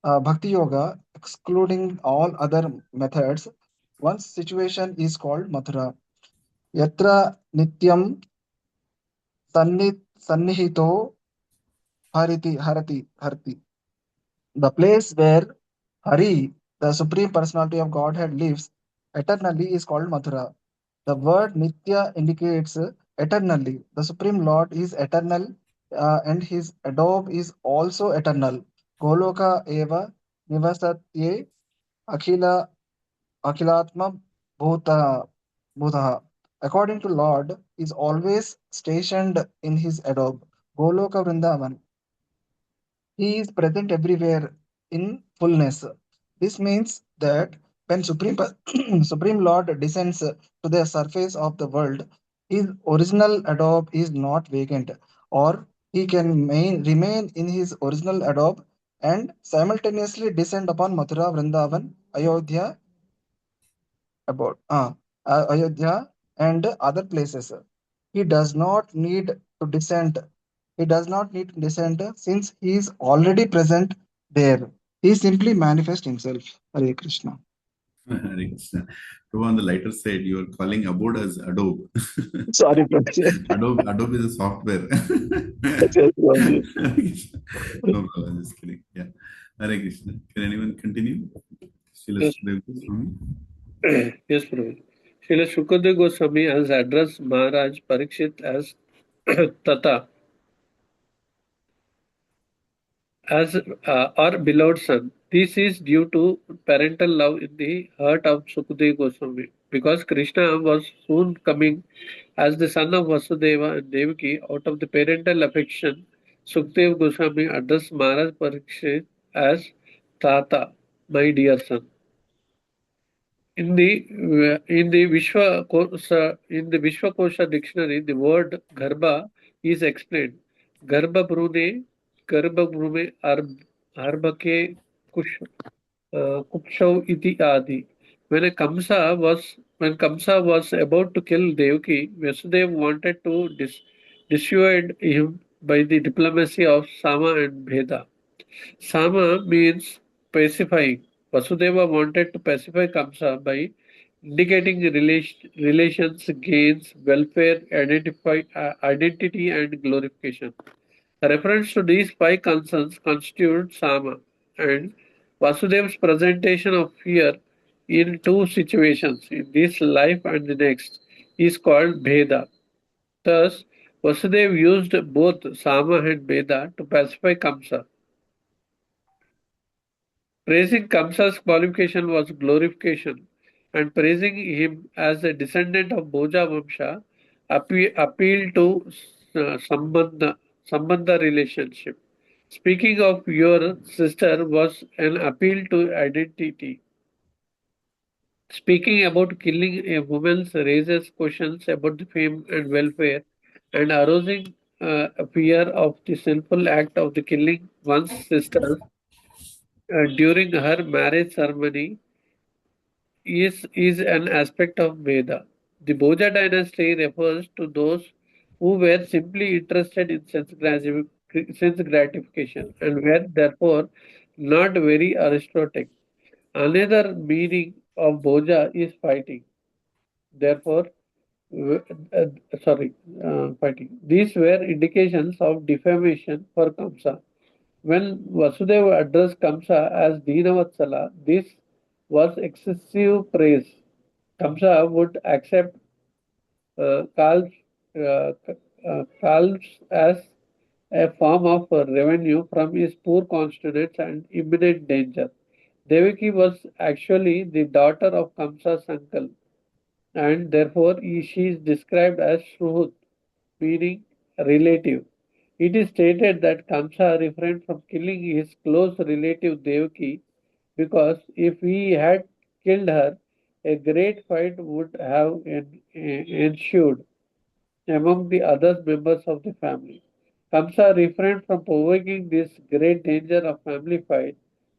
Bhakti Yoga, excluding all other methods, one's situation is called Mathura. Yatra Nityam Sannihito Harati. The place where Hari, the Supreme Personality of Godhead, lives eternally is called Mathura. The word Nitya indicates eternally. The Supreme Lord is eternal and his abode is also eternal. Goloka eva nivasatye akhila akhilatma bhutaha. According to Lord, is always stationed in his abode. Goloka Vrindavan. He is present everywhere in fullness. This means that when Supreme Lord descends to the surface of the world, his original adobe is not vacant, or he can remain in his original adobe and simultaneously descend upon Mathura, Vrindavan, Ayodhya, Ayodhya, and other places. He does not need to descend. He does not need to descend since he is already present there. He simply manifests himself. Hare Krishna. Hare Krishna. So on the lighter side, you are calling Abode as Adobe. Sorry, Prabhuji. Adobe is a software. Yes, Prabhuji. No problem, just kidding. Yeah. Hare Krishna. Can anyone continue? Srila Yes, Sukadeva Goswami. yes, Prabhu. Srila Shukadeva Goswami has addressed Maharaj Parikshit as Tata, as our beloved son. This is due to parental love in the heart of Sukadeva Goswami, because Krishna was soon coming as the son of Vasudeva and Devaki. Out of the parental affection, Sukadeva Goswami addressed Maharaj Parikshit as Tata, my dear son. In the dictionary, the word garbha is explained. Garbha arbake kukshav iti adi. When Kamsa was about to kill Devaki, Vasudeva wanted to dissuade him by the diplomacy of Sama and Bheda. Sama means pacifying. Vasudeva wanted to pacify Kamsa by indicating relations, gains, welfare, identity, and glorification. A reference to these five concerns constitutes Sama, and Vasudeva's presentation of fear in two situations, in this life and the next, is called Bheda. Thus, Vasudeva used both Sama and Bheda to pacify Kamsa. Praising Kamsa's qualification was glorification, and praising him as a descendant of Bhoja Vamsha appealed to Sambandha relationship. Speaking of your sister was an appeal to identity. Speaking about killing a woman raises questions about the fame and welfare, and arousing a fear of the sinful act of the killing one's sister during her marriage ceremony is an aspect of Veda. The Bhoja dynasty refers to those who were simply interested in sense gratification and were therefore not very aristocratic. Another meaning of Bhoja is fighting. Therefore, w- uh, fighting. These were indications of defamation for Kamsa. When Vasudeva addressed Kamsa as Deenavatsala, this was excessive praise. Kamsa would accept calves, calves as a form of revenue from his poor constituents and imminent danger. Devaki was actually the daughter of Kamsa's uncle, and therefore she is described as Sruhut, meaning relative. It is stated that Kamsa refrained from killing his close relative Devaki because if he had killed her, a great fight would have ensued among the other members of the family. Kamsa refrained from provoking this great danger of family fight,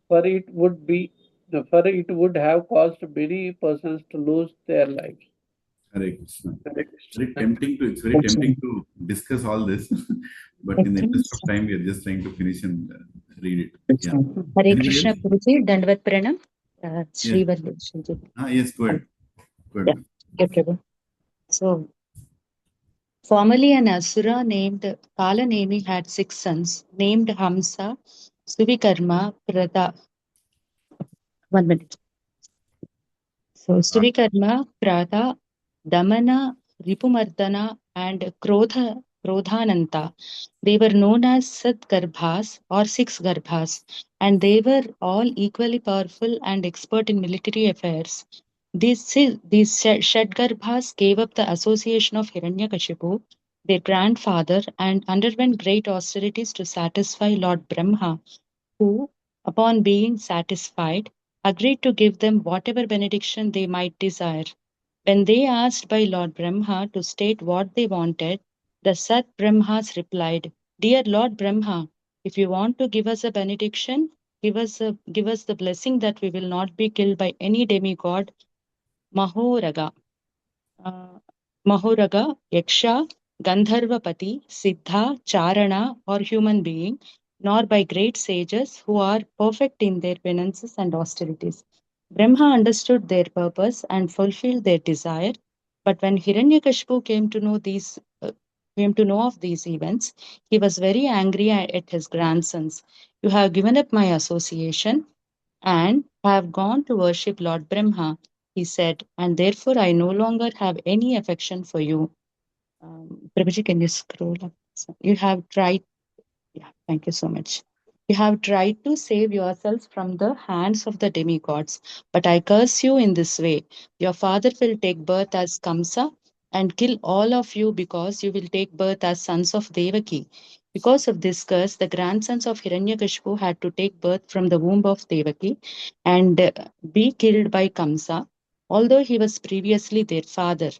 for it would have caused many persons to lose their lives. Hare Krishna. Hare Krishna. It's very tempting to discuss all this, but in the interest of time, we are just trying to finish and read it. Yeah. Hare Anybody Krishna, else? Guruji, Dandavat Pranam. Yes. Srivalli. Yes, go ahead. Go Yeah, ahead. okay, Prabhu. So, formerly an Asura named Kalanemi had 6 sons, named Hamsa, Suvikarma, Prada. 1 minute. So, Suvikarma, Prada, Damana, Ripumardana, and Krodhananta. They were known as Satgarbhas or 6 Garbhas, and they were all equally powerful and expert in military affairs. These Shadgarbhas gave up the association of Hiranyakashipu, their grandfather, and underwent great austerities to satisfy Lord Brahma, who, upon being satisfied, agreed to give them whatever benediction they might desire. When they asked by Lord Brahma to state what they wanted, the Sat Brahmas replied, "Dear Lord Brahma, if you want to give us a benediction, give us the blessing that we will not be killed by any demigod, Mahoraga. Mahoraga, Yaksha, Gandharvapati, Siddha, Charana, or human being, nor by great sages who are perfect in their penances and austerities." Brahma understood their purpose and fulfilled their desire, but when Hiranyakashipu came to know of these events, he was very angry at his grandsons. "You have given up my association and have gone to worship Lord Brahma," he said, "and therefore I no longer have any affection for you." Prabhuji, can you scroll up? You have tried, yeah, thank you so much. "You have tried to save yourselves from the hands of the demigods, but I curse you in this way. Your father will take birth as Kamsa and kill all of you because you will take birth as sons of Devaki. Because of this curse, the grandsons of Hiranyakashipu had to take birth from the womb of Devaki and be killed by Kamsa, although he was previously their father.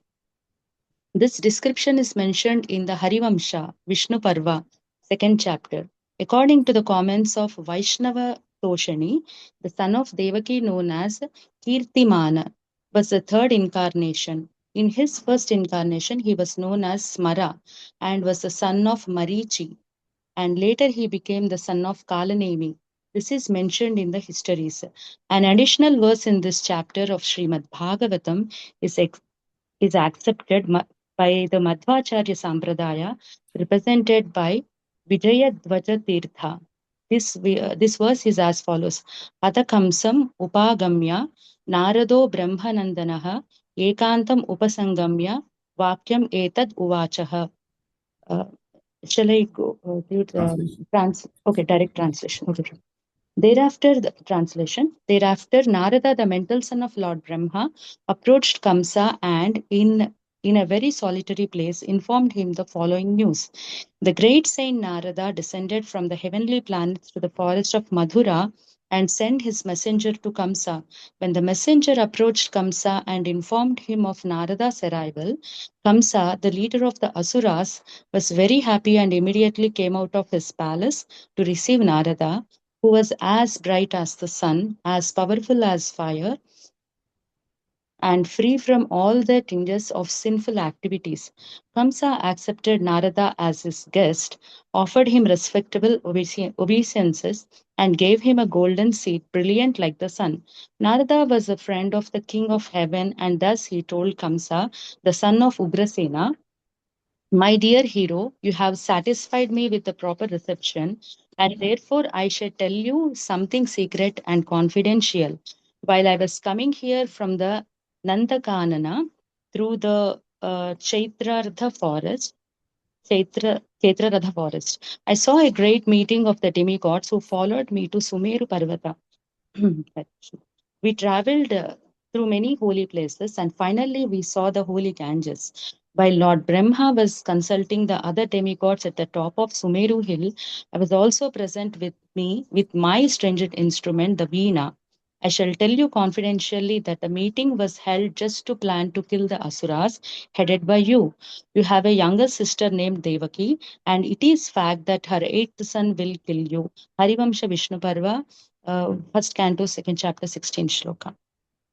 This description is mentioned in the Harivamsha, Vishnu Parva, 2nd chapter. According to the comments of Vaishnava Toshani, the son of Devaki known as Kirtimana was the 3rd incarnation. In his first incarnation, he was known as Smara and was the son of Marichi, and later he became the son of Kalanemi. This is mentioned in the histories. An additional verse in this chapter of Srimad Bhagavatam is accepted by the Madhvacharya Sampradaya, represented by Vijayadvaja Tirtha. This verse is as follows: Atakamsam upagamya narado brahmanandanaha ekantam upasangamya vakyam etad uvachaha. Shall I go okay, direct translation. Okay. Thereafter, the translation, thereafter, Narada, the mental son of Lord Brahma, approached Kamsa and in in a very solitary place, informed him the following news. The great saint Narada descended from the heavenly planets to the forest of Madhura and sent his messenger to Kamsa. When the messenger approached Kamsa and informed him of Narada's arrival, Kamsa, the leader of the Asuras, was very happy and immediately came out of his palace to receive Narada, who was as bright as the sun, as powerful as fire, and free from all the tinges of sinful activities. Kamsa accepted Narada as his guest, offered him respectable obeisances, and gave him a golden seat brilliant like the sun. Narada was a friend of the king of heaven, and thus he told Kamsa, the son of Ugrasena, my dear hero, you have satisfied me with the proper reception, and therefore I shall tell you something secret and confidential. While I was coming here from the Nandakanana through the Chaitraratha forest, I saw a great meeting of the demigods who followed me to Sumeru Parvata. We traveled through many holy places, and finally we saw the holy Ganges. While Lord Brahma was consulting the other demigods at the top of Sumeru hill, I was also present with my stringent instrument, the Veena. I shall tell you confidentially that the meeting was held just to plan to kill the Asuras, headed by you. You have a younger sister named Devaki, and it is fact that her eighth son will kill you. Harivamsha Vishnu Parva, first canto, second chapter, 16 shloka.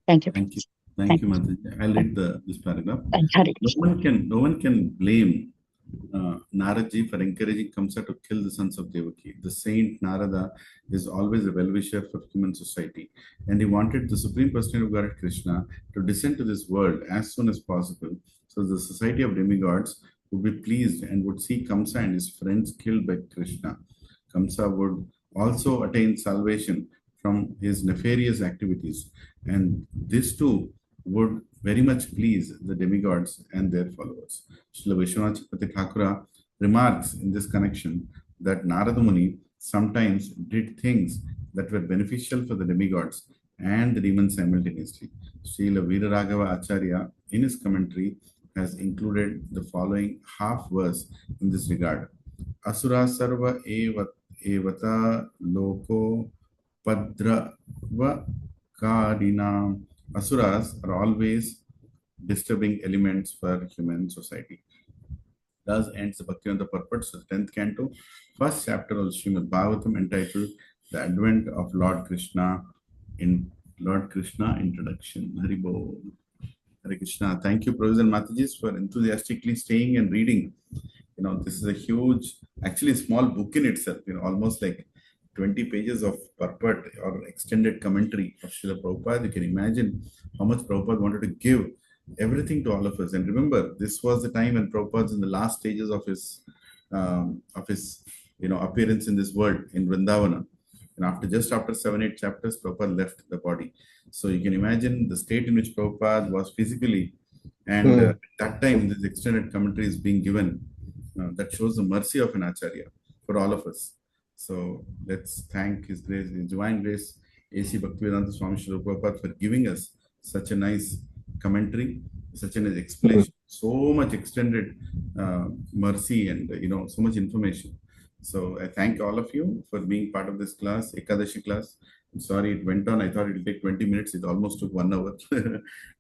Thank you. Thank you. Thank you, Mataji. I'll read this paragraph. No one can blame Naradji for encouraging Kamsa to kill the sons of Devaki. The saint Narada is always a well-wisher for human society, and he wanted the Supreme Personality of Godhead Krishna to descend to this world as soon as possible, so the society of demigods would be pleased and would see Kamsa and his friends killed by Krishna. Kamsa would also attain salvation from his nefarious activities, and this too would very much please the demigods and their followers. Srila Vishwanath Chakravarti Thakura remarks in this connection that Narada Muni sometimes did things that were beneficial for the demigods and the demons simultaneously. Srila Veeraraghava Acharya, in his commentary, has included the following half verse in this regard. Asura sarva evata loko padrava kadinam. Asuras are always disturbing elements for human society. Thus ends the Bhaktivedanta purports of the 10th canto, first chapter of Srimad Bhagavatam, entitled The Advent of Lord Krishna Introduction. Hari Bol. Hare Krishna. Thank you, Professor Matajis, for enthusiastically staying and reading. This is a huge, actually small book in itself, almost like 20 pages of purport or extended commentary of Srila Prabhupada. You can imagine how much Prabhupada wanted to give everything to all of us. And remember, this was the time when Prabhupada is in the last stages of his appearance in this world in Vrindavana. And after 7-8 chapters, Prabhupada left the body. So you can imagine the state in which Prabhupada was physically. And at that time, this extended commentary is being given. That shows the mercy of an Acharya for all of us. So let's thank His Grace, His Divine Grace, A.C. Bhaktivedanta Swami Srila Prabhupada, for giving us such a nice commentary, such a nice explanation, so much extended mercy and so much information. So I thank all of you for being part of this class, Ekadashi class. I'm sorry it went on. I thought it would take 20 minutes. It almost took 1 hour.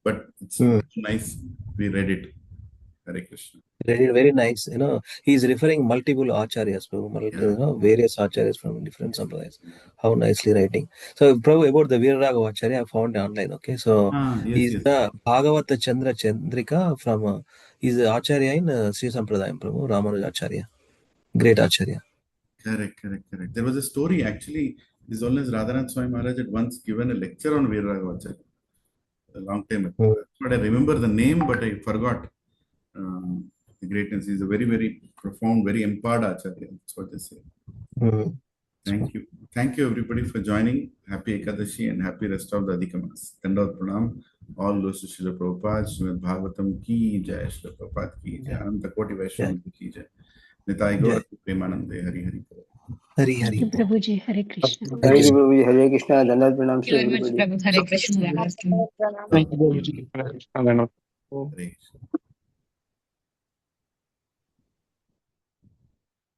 But it's nice. We read it. Hare Krishna. Very nice. He's referring multiple acharyas, Prabhu, various acharyas from different sampradayas. How nicely writing. So, Prabhu, about the Veeraraghava Acharya, I found online. Okay, so he's the Bhagavata Chandra Chandrika from. He's the acharya in Sri Sampradayam, Prabhu, Ramanuja Acharya, great acharya. Correct. There was a story actually. His Holiness Radhanath Swami Maharaj had once given a lecture on Veeraraghava Acharya a long time ago. But I remember the name, but I forgot. The greatness. He's a very, very profound, very empowered Acharya. That's what they say. Thank you. Thank you, everybody, for joining. Happy Ekadashi and happy rest of the Adhikamass. Dandavat Pranam. All goes to Srila Prabhupada, Srimad Bhagavatam ki jai, Srila Prabhupada ki jai, Ananta Koti Vaishnava ki jai. Nitai Gaur Premanande, Hari Hari. Hari Hari. Thank you, Prabhuji. Hare Krishna. Thank you, Prabhuji. Hare Krishna. Dandavat Pranam Thank to you very much, everybody. Prabhu. Hare Krishna. Thank you, Guruji. Hare Krishna. Hare Krishna.